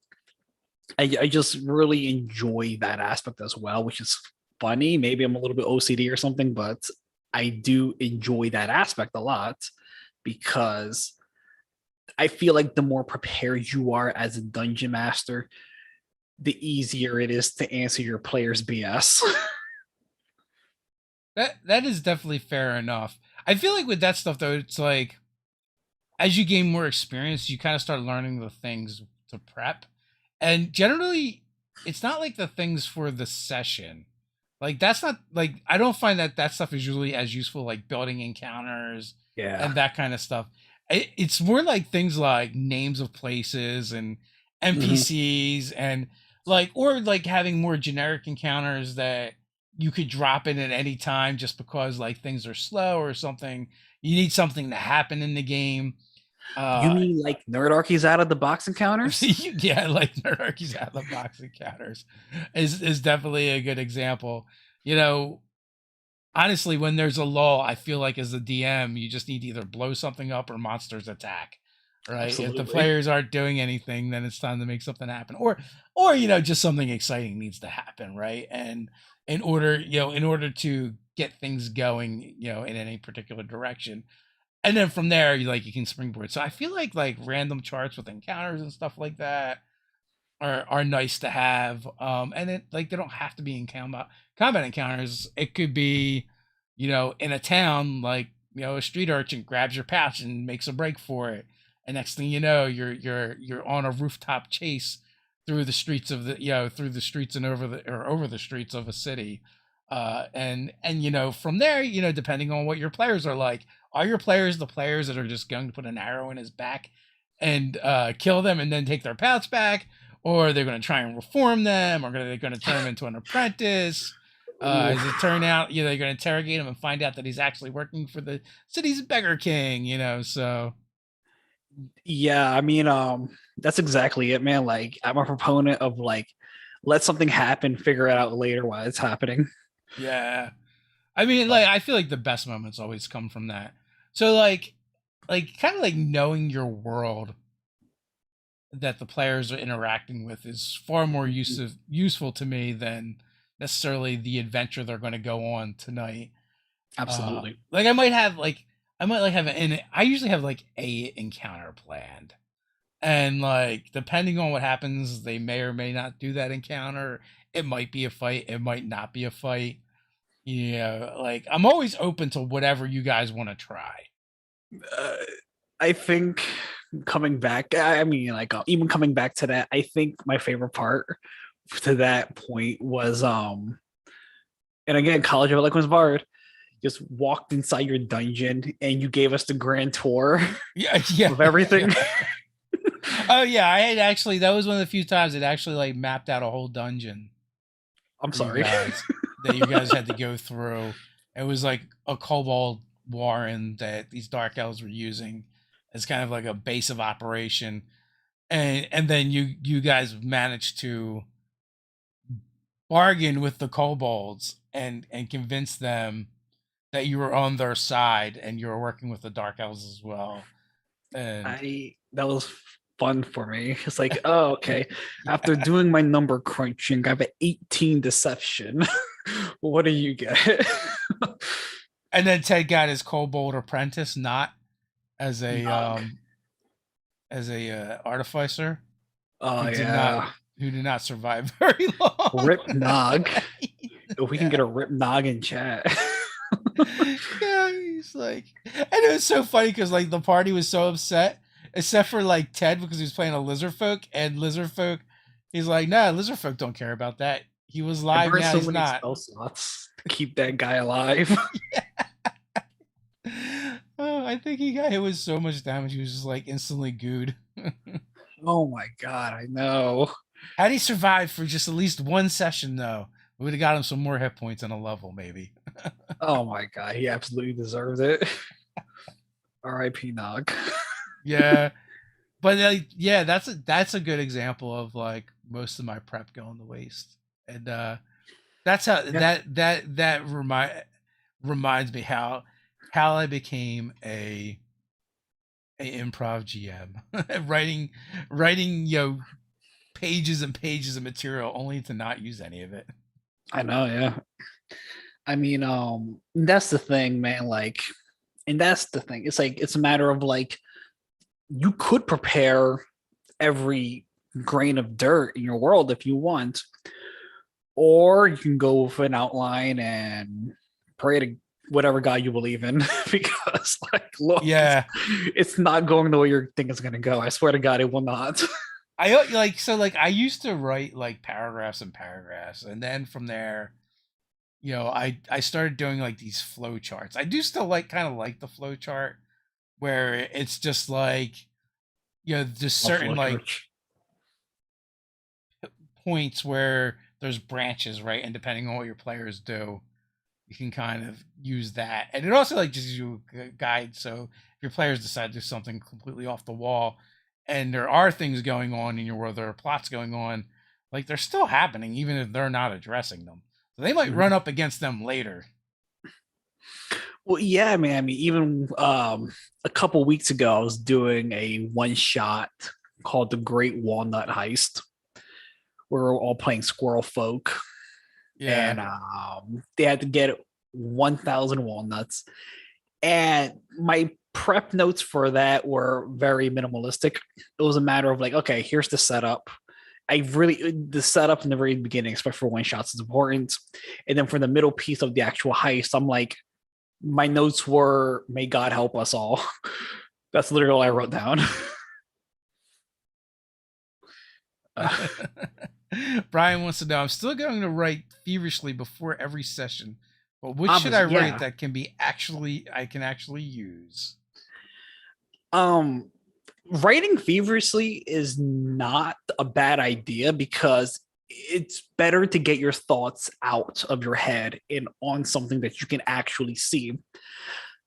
Speaker 2: I just really enjoy that aspect as well, which is funny. Maybe I'm a little bit OCD or something, but I do enjoy that aspect a lot because I feel like the more prepared you are as a dungeon master, the easier it is to answer your players' BS.
Speaker 1: That is definitely fair enough. I feel like with that stuff though, it's like as you gain more experience, you kind of start learning the things to prep. And generally, it's not like the things for the session. Like that's not like I don't find that that stuff is usually as useful like building encounters
Speaker 2: Yeah.
Speaker 1: and that kind of stuff. It's more like things like names of places and
Speaker 2: Mhm.
Speaker 1: NPCs and like or like having more generic encounters that you could drop in at any time just because like things are slow or something. You need something to happen in the game.
Speaker 2: You
Speaker 1: Uh
Speaker 2: mean like Nerdarchy's out of the box encounters?
Speaker 1: yeah, like Nerdarchy's out of the box encounters is definitely a good example. You know, honestly, when there's a lull, I feel like as a DM, you just need to either blow something up or monsters attack. Right? If the
Speaker 2: Absolutely.
Speaker 1: players aren't doing anything, then it's time to make something happen. Or just something exciting needs to happen, right? And in order to get things going, in any particular direction, and then from there you can springboard. So I feel like random charts with encounters and stuff like that are nice to have. And it like they don't have to be in combat encounters. It could be in a town, like a street urchin grabs your pouch and makes a break for it, and next thing you know you're on a rooftop chase through the streets of the through the streets and over the streets of a city. And from there, depending on what your players are like, are your players the players that are just going to put an arrow in his back and kill them and then take their pouch back, or they're going to try and reform them, or they're going to turn him into an apprentice?
Speaker 2: Ooh.
Speaker 1: As it turn out, they're going to interrogate him and find out that he's actually working for the city's beggar king. So
Speaker 2: Yeah, I mean, that's exactly it, man. Like, I'm a proponent of like, let something happen, figure it out later while it's happening.
Speaker 1: yeah, I mean,
Speaker 2: But
Speaker 1: I feel like the best moments always come from that. So like kind of like knowing your world that the players are interacting with is far more useful to me than necessarily the adventure they're going to go on tonight.
Speaker 2: absolutely.
Speaker 1: Like I might like have an I usually have like a encounter planned, and like depending on what happens, they may or may not do that encounter. It might be a fight, it might not be a fight. Like I'm always open to whatever you guys want to try.
Speaker 2: Uh, I think coming back, I mean, like, even coming back to that, I think my favorite part to that point was, and again, College of Eloquence Bard just walked inside your dungeon and you gave us the grand tour
Speaker 1: Yeah, yeah,
Speaker 2: of everything.
Speaker 1: yeah. Oh yeah, I had actually that was one of the few times it actually like mapped out a whole dungeon
Speaker 2: I'm
Speaker 1: for you
Speaker 2: sorry.
Speaker 1: guys that you guys had to go through. It was like a Cobalt Warren that these dark elves were using as kind of like a base of operation, and then you guys managed to bargain with the kobolds and convince them that you were on their side and you were working with the dark elves as well. And
Speaker 2: I That was fun for me. It's like, oh, okay. After doing my number crunching, I have an 18 deception. What do you get?
Speaker 1: and then Ted got his kobold apprentice, not as a
Speaker 2: Nog.
Speaker 1: artificer,
Speaker 2: Oh
Speaker 1: who did not
Speaker 2: yeah.
Speaker 1: who did not survive very long.
Speaker 2: Rip Nog. If we can get
Speaker 1: Yeah.
Speaker 2: a Rip Nog in chat.
Speaker 1: Yeah, he's like, and it was so funny because like the party was so upset, except for like Ted because he was playing a lizard folk, and lizard folk, he's like, nah, lizard folk don't care about that. He was
Speaker 2: I
Speaker 1: live,
Speaker 2: burned
Speaker 1: now
Speaker 2: so
Speaker 1: he's
Speaker 2: many
Speaker 1: not.
Speaker 2: spell slots to keep that guy alive.
Speaker 1: Oh, I think he got hit with so much damage, he was just like instantly gooed.
Speaker 2: Oh my god, I know.
Speaker 1: Had he survived for just at least one session, though, we would have got him some more hit points on a level, maybe.
Speaker 2: Oh my god, he absolutely deserved it. R.I.P. Nog.
Speaker 1: Yeah, but yeah, that's a good example of like most of my prep going to waste, and that's how
Speaker 2: Yeah.
Speaker 1: that reminds me how I became a improv GM, writing pages and pages of material only to not use any of it.
Speaker 2: I know, yeah. I mean, that's the thing, man. Like, and that's the thing. It's like it's a matter of like you could prepare every grain of dirt in your world if you want, or you can go with an outline and pray to whatever god you believe in because like look,
Speaker 1: Yeah.
Speaker 2: it's not going the way you think it's going to go. I swear to god it will not.
Speaker 1: I like so like I used to write like paragraphs and paragraphs, and then from there, I started doing like these flow charts. I do still like kind of like the flow chart where it's just like just certain like points where there's branches, right? And depending on what your players do, you can kind of use that. And it also like gives you a guide. So if your players decide to do something completely off the wall and there are things going on in your world, there are plots going on, like they're still happening, even if they're not addressing them. So they might run up against them later.
Speaker 2: Well, yeah, man. I mean, even a couple weeks ago, I was doing a one shot called the Great Walnut Heist. We were all playing Squirrel Folk. Yeah. And they had to get 1,000 walnuts. And my prep notes for that were very minimalistic. It was a matter of like, okay, here's the setup. The setup in the very beginning, especially for one shots, is important. And then for the middle piece of the actual heist, I'm like, my notes were, may God help us all. That's literally all I wrote down.
Speaker 1: Brian wants to know, I'm still going to write feverishly before every session, but what should I write that I can actually use?
Speaker 2: Writing feverishly is not a bad idea because it's better to get your thoughts out of your head and on something that you can actually see.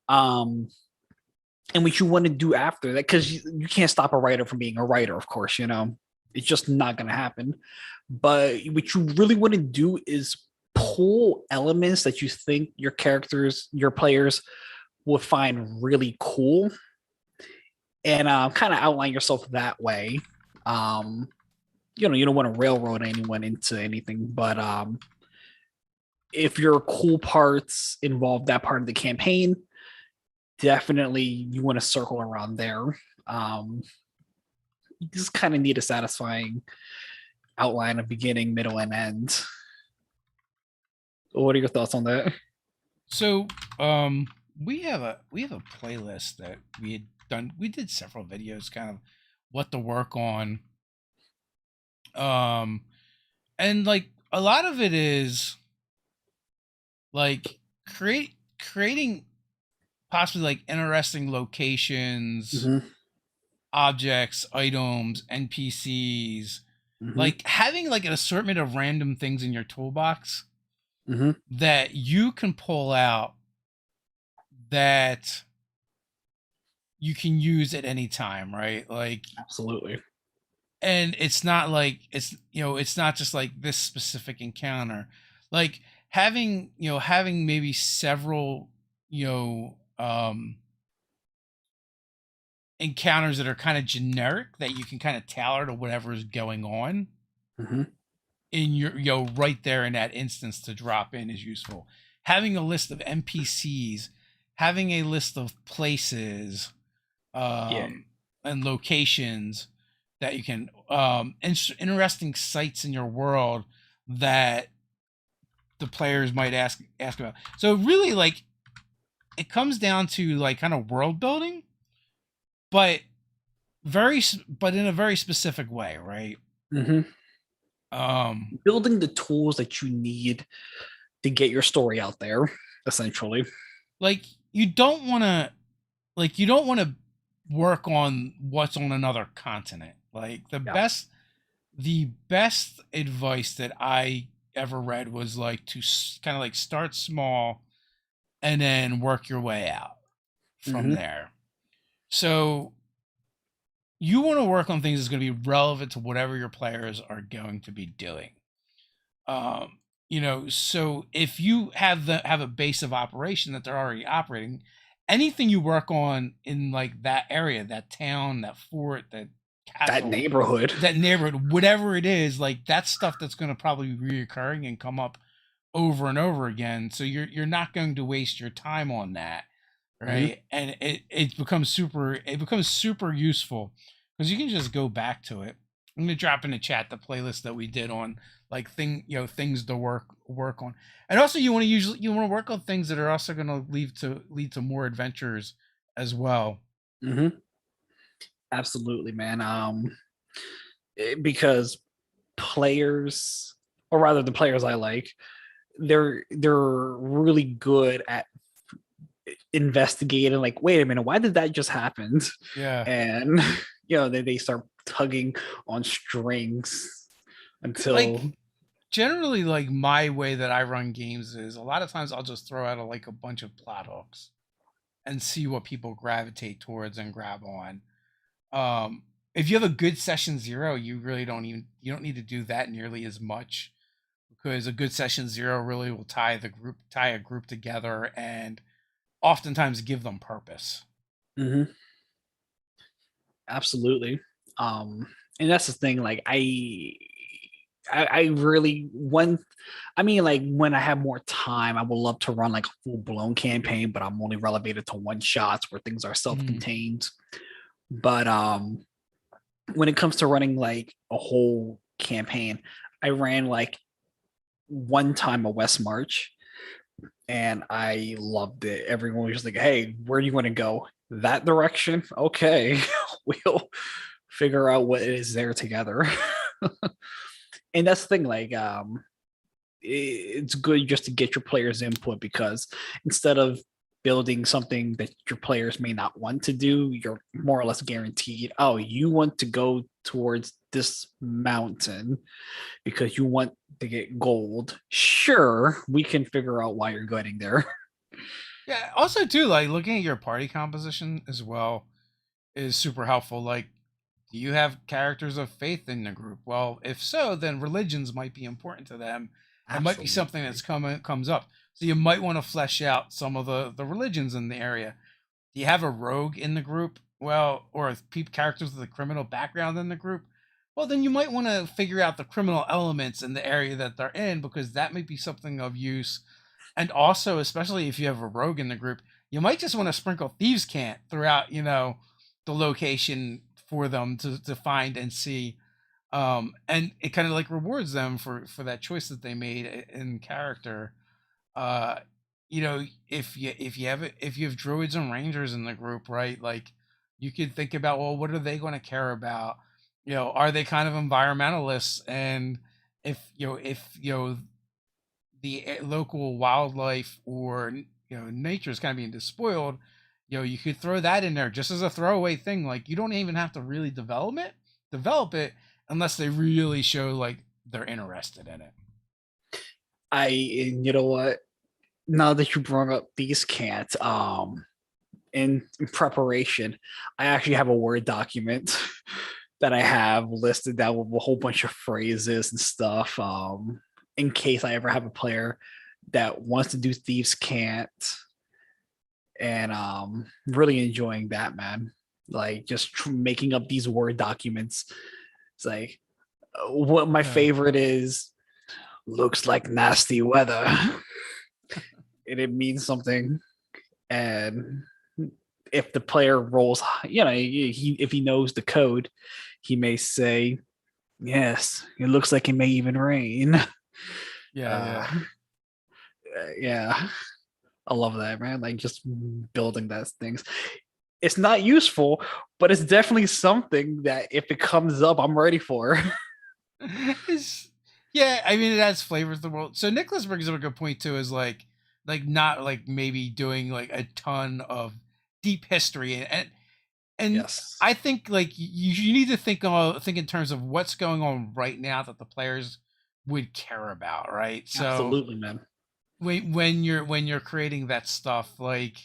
Speaker 2: And what you want to do after that, because you can't stop a writer from being a writer, of course, it's just not going to happen. But what you really want to do is pull elements that you think your characters, your players will find really cool and kind of outline yourself that way. You don't want to railroad anyone into anything, but if your cool parts involve that part of the campaign, definitely you want to circle around there. You just kind of need a satisfying outline of beginning, middle, and end. What are your thoughts on that?
Speaker 1: So, we have a playlist that we had done. We did several videos, kind of what to work on. And like a lot of it is like creating possibly like interesting locations, objects, items, NPCs, like having like an assortment of random things in your toolbox that you can pull out that you can use at any time, right? Like
Speaker 2: absolutely.
Speaker 1: And it's not like it's not just like this specific encounter. Like having maybe several encounters that are kind of generic that you can kind of tailor to whatever is going on in your right there in that instance to drop in is useful. Having a list of NPCs, having a list of places and locations that you can interesting sites in your world that the players might ask about. So really, like, it comes down to like kind of world building, but in a very specific way, right?
Speaker 2: Building the tools that you need to get your story out there, essentially.
Speaker 1: Like you don't want to work on what's on another continent. Like the best advice that I ever read was like to kind of like start small and then work your way out from there. So you want to work on things that's going to be relevant to whatever your players are going to be doing. So if you have a base of operation that they're already operating, anything you work on in like that area, that town, that fort, that
Speaker 2: That
Speaker 1: castle,
Speaker 2: neighborhood.
Speaker 1: that neighborhood, whatever it is, like that's stuff that's going to probably be reoccurring and come up over and over again. So you're not going to waste your time on that,
Speaker 2: Hmm.
Speaker 1: right? And it becomes super useful because you can just go back to it. I'm gonna drop in the chat the playlist that we did on like things to work on, and also you want to work on things that are also going to lead to more adventures as well.
Speaker 2: Hmm. Absolutely, man. Because players, or rather, the players I like, they're really good at investigating. Like, wait a minute, why did that just happen?
Speaker 1: Yeah.
Speaker 2: And they start tugging on strings
Speaker 1: Like
Speaker 2: until.
Speaker 1: generally like my way that I run games is a lot of times I'll just throw out like a bunch of plot hooks and see what people gravitate towards and grab on. If you have a good session zero, you don't need to do that nearly as much because a good session zero really will tie a group together and oftentimes give them purpose.
Speaker 2: Mhm. Absolutely. And that's the thing. Like I really when I have more time, I would love to run like a full blown campaign, but I'm only relegated to one shots where things are self
Speaker 1: Mm,
Speaker 2: contained. But when it comes to running like a whole campaign, I ran like one time a West March and I loved it. Everyone was just like, "Hey, where do you want to go? That direction? Okay, we'll figure out what is there together." And that's the thing, like, it's good just to get your players' input because instead of building something that your players may not want to do, you're more or less guaranteed, oh, you want to go towards this mountain because you want to get gold. Sure, we can figure out why you're getting there.
Speaker 1: yeah. Also, too, like looking at your party composition as well is super helpful. Like, do you have characters of faith in the group? Well, if so, then religions might be important to them. It might be something
Speaker 2: Absolutely.
Speaker 1: that's comes up. So you might want to flesh out some of the religions in the area. Do you have a rogue in the group? Well, or characters with a criminal background in the group? Well, then you might want to figure out the criminal elements in the area that they're in because that might be something of use. And also, especially if you have a rogue in the group, you might just want to sprinkle thieves' cant throughout, the location for them to find and see. And it kind of like rewards them for that choice that they made in character. uh if you have druids and rangers in the group, right, like you could think about, well, what are they going to care about? Are they kind of environmentalists? And if the local wildlife or nature is kind of being despoiled, you could throw that in there just as a throwaway thing. Like you don't even have to really develop it unless they really show like they're interested in it.
Speaker 2: And you know what? Now that you brought up these cats, in preparation, I actually have a Word document that I have listed down with a whole bunch of phrases and stuff. In case I ever have a player that wants to do thieves can't, and really enjoying that, man. Like just making up these Word documents. It's like what my
Speaker 1: Yeah.
Speaker 2: favorite is. Looks like nasty weather, and it means something. And if the player rolls, if he knows the code, he may say, "Yes, it looks like it may even rain."
Speaker 1: Yeah,
Speaker 2: Uh,
Speaker 1: yeah.
Speaker 2: yeah, I love that, man. Like just building those things. It's not useful, but it's definitely something that if it comes up, I'm ready for.
Speaker 1: It's, yeah, I mean it adds flavor to the world. So Nicholas brings up a good point too, is like not like maybe doing like a ton of deep history, and
Speaker 2: Yes,
Speaker 1: I think like you need to think in terms of what's going on right now that the players would care about, right? So
Speaker 2: absolutely, man.
Speaker 1: when you're creating that stuff, like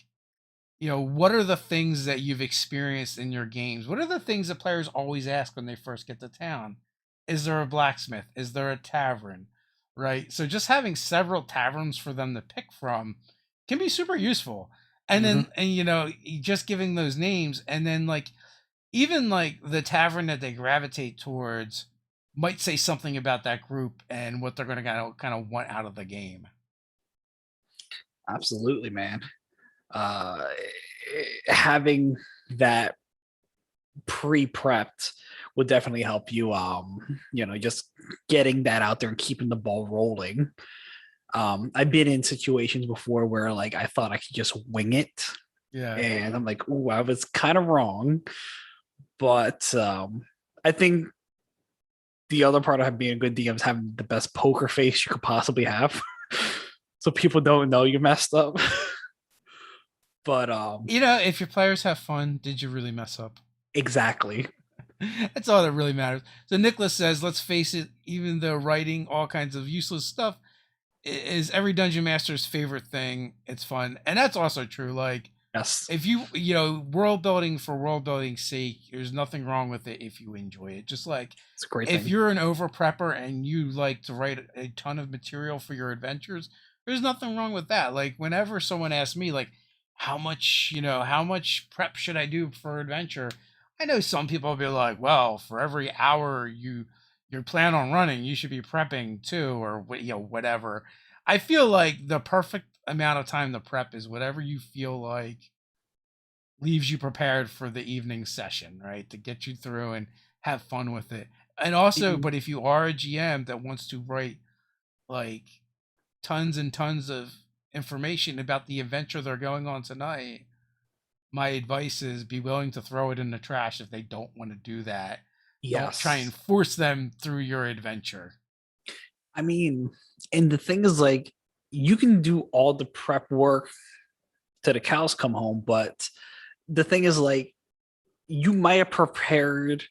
Speaker 1: what are the things that you've experienced in your games? What are the things that players always ask when they first get to town? Is there a blacksmith? Is there a tavern? Right? So just having several taverns for them to pick from can be super useful. And
Speaker 2: Hmm.
Speaker 1: then just giving those names, and then like even like the tavern that they gravitate towards might say something about that group and what they're going to kind of want out of the game.
Speaker 2: Absolutely, man. Uh, Having that pre-prepped would definitely help you. Just getting that out there and keeping the ball rolling. I've been in situations before where like I thought I could just wing it,
Speaker 1: Yeah.
Speaker 2: and I'm like, "Ooh, I was kind of wrong." But I think the other part of being a good DM is having the best poker face you could possibly have, so people don't know you messed up. But
Speaker 1: If your players have fun, did you really mess up?
Speaker 2: exactly.
Speaker 1: That's all that really matters. So Nicholas says, let's face it, even though writing all kinds of useless stuff is every dungeon master's favorite thing, it's fun. And that's also true. Like,
Speaker 2: Yes,
Speaker 1: if world building for world building's sake, there's nothing wrong with it if you enjoy it. Just like
Speaker 2: it's a great
Speaker 1: if
Speaker 2: thing.
Speaker 1: you're an over prepper and you like to write a ton of material for your adventures, there's nothing wrong with that. Like whenever someone asks me like how much prep should I do for adventure? I know some people will be like, well, for every hour you plan on running, you should be prepping too, or whatever. I feel like the perfect amount of time to prep is whatever you feel like leaves you prepared for the evening session, right? To get you through and have fun with it. And also,
Speaker 2: Mhm.
Speaker 1: but if you are a GM that wants to write like tons and tons of information about the adventure they're going on tonight, my advice is be willing to throw it in the trash if they don't want to do that. Don't try and
Speaker 2: Yes.
Speaker 1: force them through your adventure.
Speaker 2: I mean, and the thing is, like, you can do all the prep work to the cows come home, but the thing is, like, you might have prepared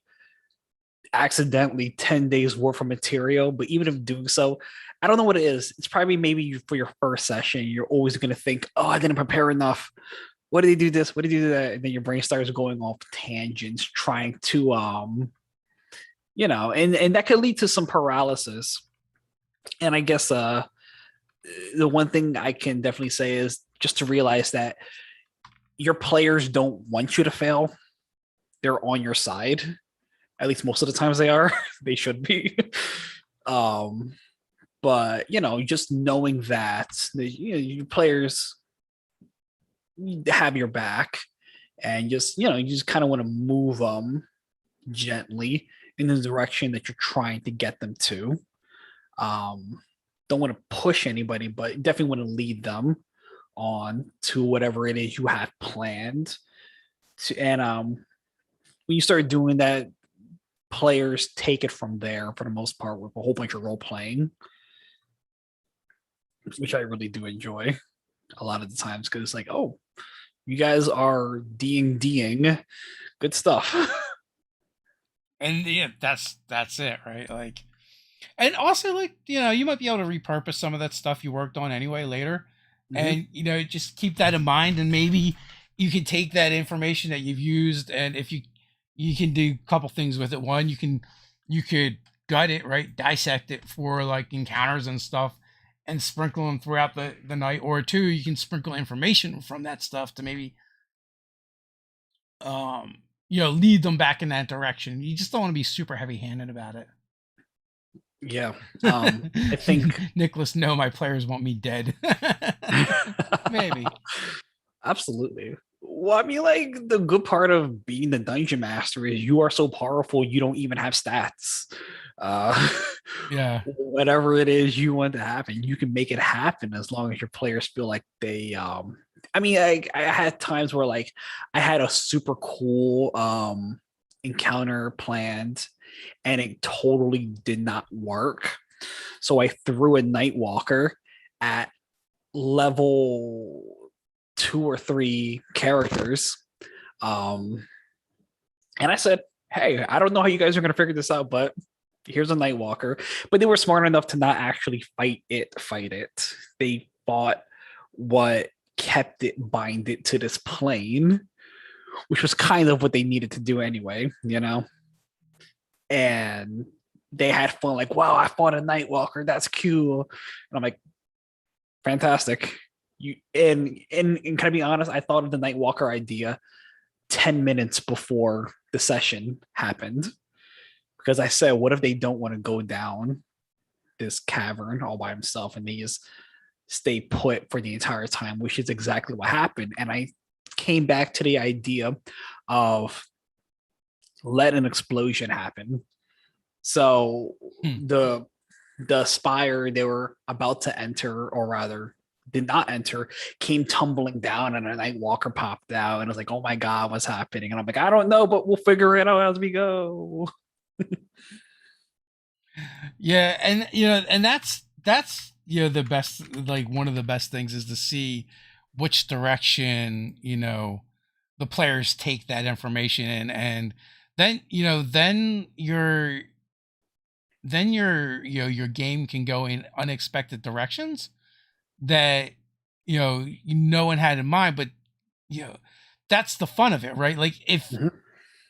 Speaker 2: accidentally 10 days worth of material, but even if doing so, I don't know what it is. It's probably maybe for your first session, you're always going to think, oh, I didn't prepare enough. What did he do this? What did he do that? And then your brain starts going off tangents, trying to, and that could lead to some paralysis. And I guess the one thing I can definitely say is just to realize that your players don't want you to fail. They're on your side. At least most of the times they are. They should be. um, but just knowing that your players have your back, and you just kind of want to move them gently in the direction that you're trying to get them to. Um, don't want to push anybody, but definitely want to lead them on to whatever it is you have planned. And when you start doing that, players take it from there for the most part with a whole bunch of role playing, which I really do enjoy a lot of the times because it's like, oh, you guys are D&Ding good stuff.
Speaker 1: And yeah, that's it, right? Like, and also like you might be able to repurpose some of that stuff you worked on anyway later,
Speaker 2: Mhm.
Speaker 1: and just keep that in mind, and maybe you can take that information that you've used, and if you can do a couple things with it. One, you could gut it, right, dissect it for like encounters and stuff, and sprinkle them throughout the night. Or two, you can sprinkle information from that stuff to maybe lead them back in that direction. You just don't want to be super heavy handed about it.
Speaker 2: Yeah. I think
Speaker 1: Nicholas, no, my players want me dead. Maybe.
Speaker 2: absolutely. Well, I mean, like the good part of being the dungeon master is you are so powerful you don't even have stats. Uh,
Speaker 1: Yeah.
Speaker 2: whatever it is you want to happen, you can make it happen as long as your players feel like they. I mean, I had times where like I had a super cool encounter planned, and it totally did not work. So I threw a Nightwalker at level 2 or 3 characters. Um, and I said, hey, I don't know how you guys are going to figure this out, but here's a Nightwalker. But they were smart enough to not actually fight it. They fought what kept it, bind it to this plane, which was kind of what they needed to do anyway. And they had fun, like, wow, I fought a Nightwalker. That's cool. And I'm like, fantastic. And can I be honest? I thought of the Nightwalker idea 10 minutes before the session happened because I said, what if they don't want to go down this cavern all by himself and they just stay put for the entire time, which is exactly what happened. And I came back to the idea of let an explosion happen. So the spire they were about to enter, or rather did not enter, came tumbling down, and a night walker popped out, and I was like, oh my god, what's happening? And I'm like, I don't know, but we'll figure it out as we go.
Speaker 1: Yeah, and and that's the best, like one of the best things is to see which direction the players take that information in, and then your game can go in unexpected directions that no one had in mind, but that's the fun of it, right? Like if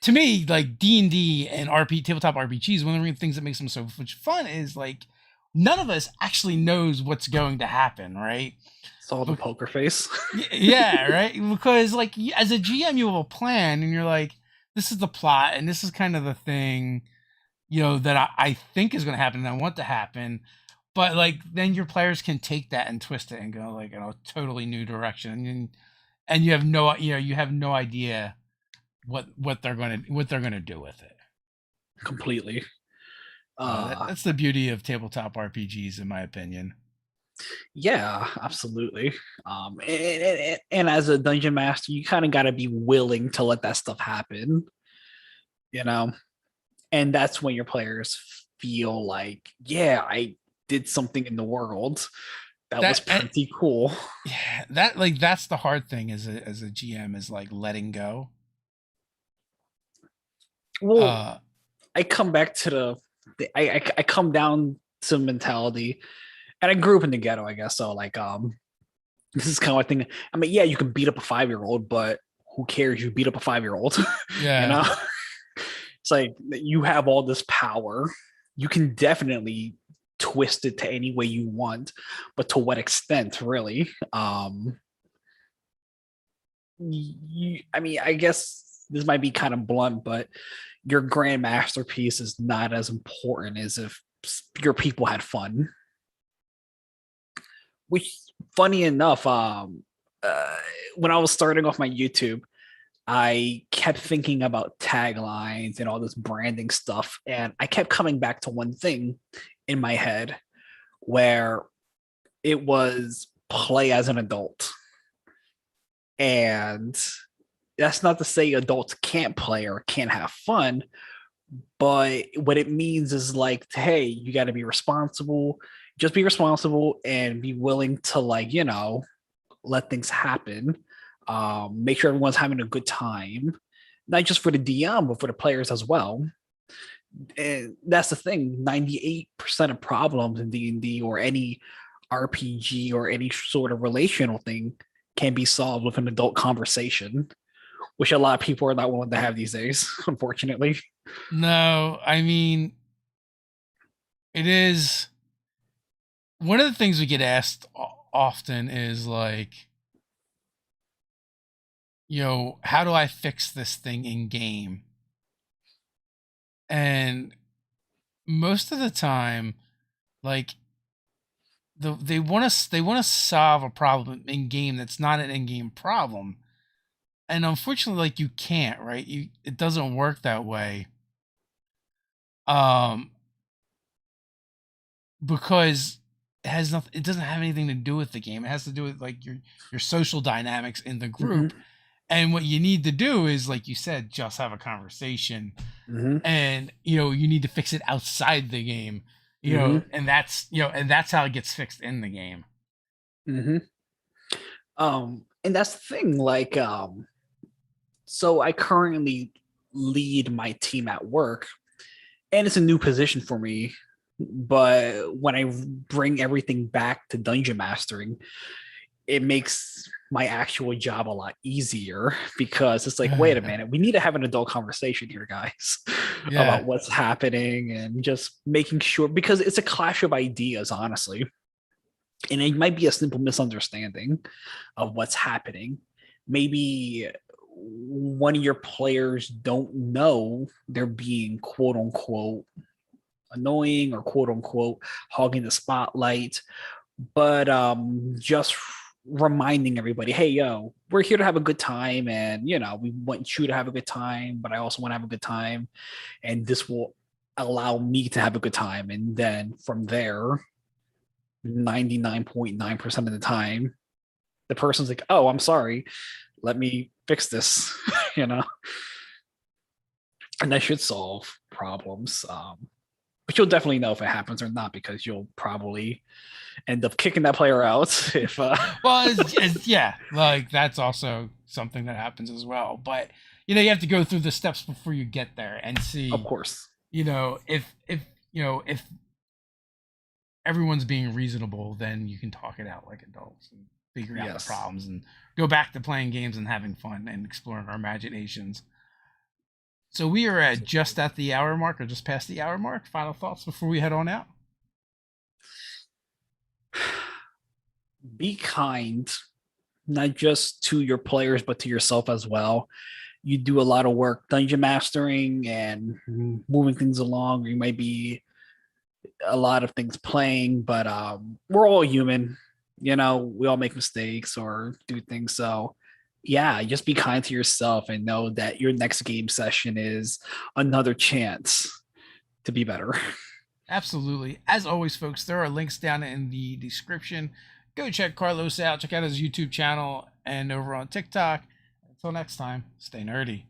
Speaker 1: to me, like D&D and tabletop RPGs, one of the things that makes them so much fun is like none of us actually knows what's going to happen, right?
Speaker 2: It's all the poker face.
Speaker 1: Yeah, right? Because like as a GM, you have a plan and you're like, this is the plot and this is kind of the thing, that I think is going to happen and I want to happen. But like then your players can take that and twist it and go like in a totally new direction, and you have no idea what they're gonna do with it.
Speaker 2: Completely.
Speaker 1: That's the beauty of tabletop RPGs, in my opinion.
Speaker 2: Yeah, absolutely. And as a dungeon master, you kind of got to be willing to let that stuff happen, and that's when your players feel like, yeah, I did something in the world that was pretty cool.
Speaker 1: Yeah, that's the hard thing as a GM is like letting go.
Speaker 2: Well, I come back to I come down to mentality, and I grew up in the ghetto, I guess. So like, this is kind of a thing. I mean, yeah, you can beat up a 5-year-old, but who cares? You beat up a 5-year-old.
Speaker 1: Yeah.
Speaker 2: It's like you have all this power. You can definitely twist it to any way you want, but to what extent, really? I mean, I guess this might be kind of blunt, but your grand masterpiece is not as important as if your people had fun. Which, funny enough, when I was starting off my YouTube, I kept thinking about taglines and all this branding stuff, and I kept coming back to one thing in my head where it was play as an adult. And that's not to say adults can't play or can't have fun, but what it means is like, hey, you got to be responsible. Just be responsible and be willing to let things happen. Make sure everyone's having a good time, not just for the DM, but for the players as well. And that's the thing. 98% of problems in D&D or any RPG or any sort of relational thing can be solved with an adult conversation, which a lot of people are not willing to have these days, unfortunately.
Speaker 1: No, I mean, it is one of the things we get asked often is like, how do I fix this thing in game? And most of the time, like they want to solve a problem in game that's not an in-game problem, and unfortunately, like you can't, right? It doesn't work that way. Because it doesn't have anything to do with the game. It has to do with like your social dynamics in the group. Mm-hmm. And what you need to do is, like you said, just have a conversation. Mm-hmm. And you need to fix it outside the game. And that's how it gets fixed in the game.
Speaker 2: Mm-hmm. And that's the thing, like so I currently lead my team at work, and it's a new position for me. But when I bring everything back to dungeon mastering, it makes my actual job a lot easier, because it's like, wait a minute, we need to have an adult conversation here, guys, about what's happening, and just making sure, because it's a clash of ideas, honestly. And it might be a simple misunderstanding of what's happening. Maybe one of your players don't know they're being quote unquote annoying or quote unquote hogging the spotlight, but just reminding everybody, hey, yo, we're here to have a good time, and we want you to have a good time, but I also want to have a good time, and this will allow me to have a good time. And then from there, 99.9% of the time, the person's like, oh, I'm sorry, let me fix this, and that should solve problems. But you'll definitely know if it happens or not, because you'll probably end up kicking that player out if
Speaker 1: well, yeah, like that's also something that happens as well. But you have to go through the steps before you get there and see,
Speaker 2: of course,
Speaker 1: if everyone's being reasonable, then you can talk it out like adults and figure out the problems and go back to playing games and having fun and exploring our imaginations. So we are just at the hour mark, or just past the hour mark. Final thoughts before we head on out?
Speaker 2: Be kind, not just to your players, but to yourself as well. You do a lot of work dungeon mastering and moving things along. You might be a lot of things playing, but we're all human. We all make mistakes or do things. So yeah, just be kind to yourself and know that your next game session is another chance to be better.
Speaker 1: Absolutely. As always, folks, there are links down in the description. Go check Carlos out. Check out his YouTube channel and over on TikTok. Until next time, stay nerdy.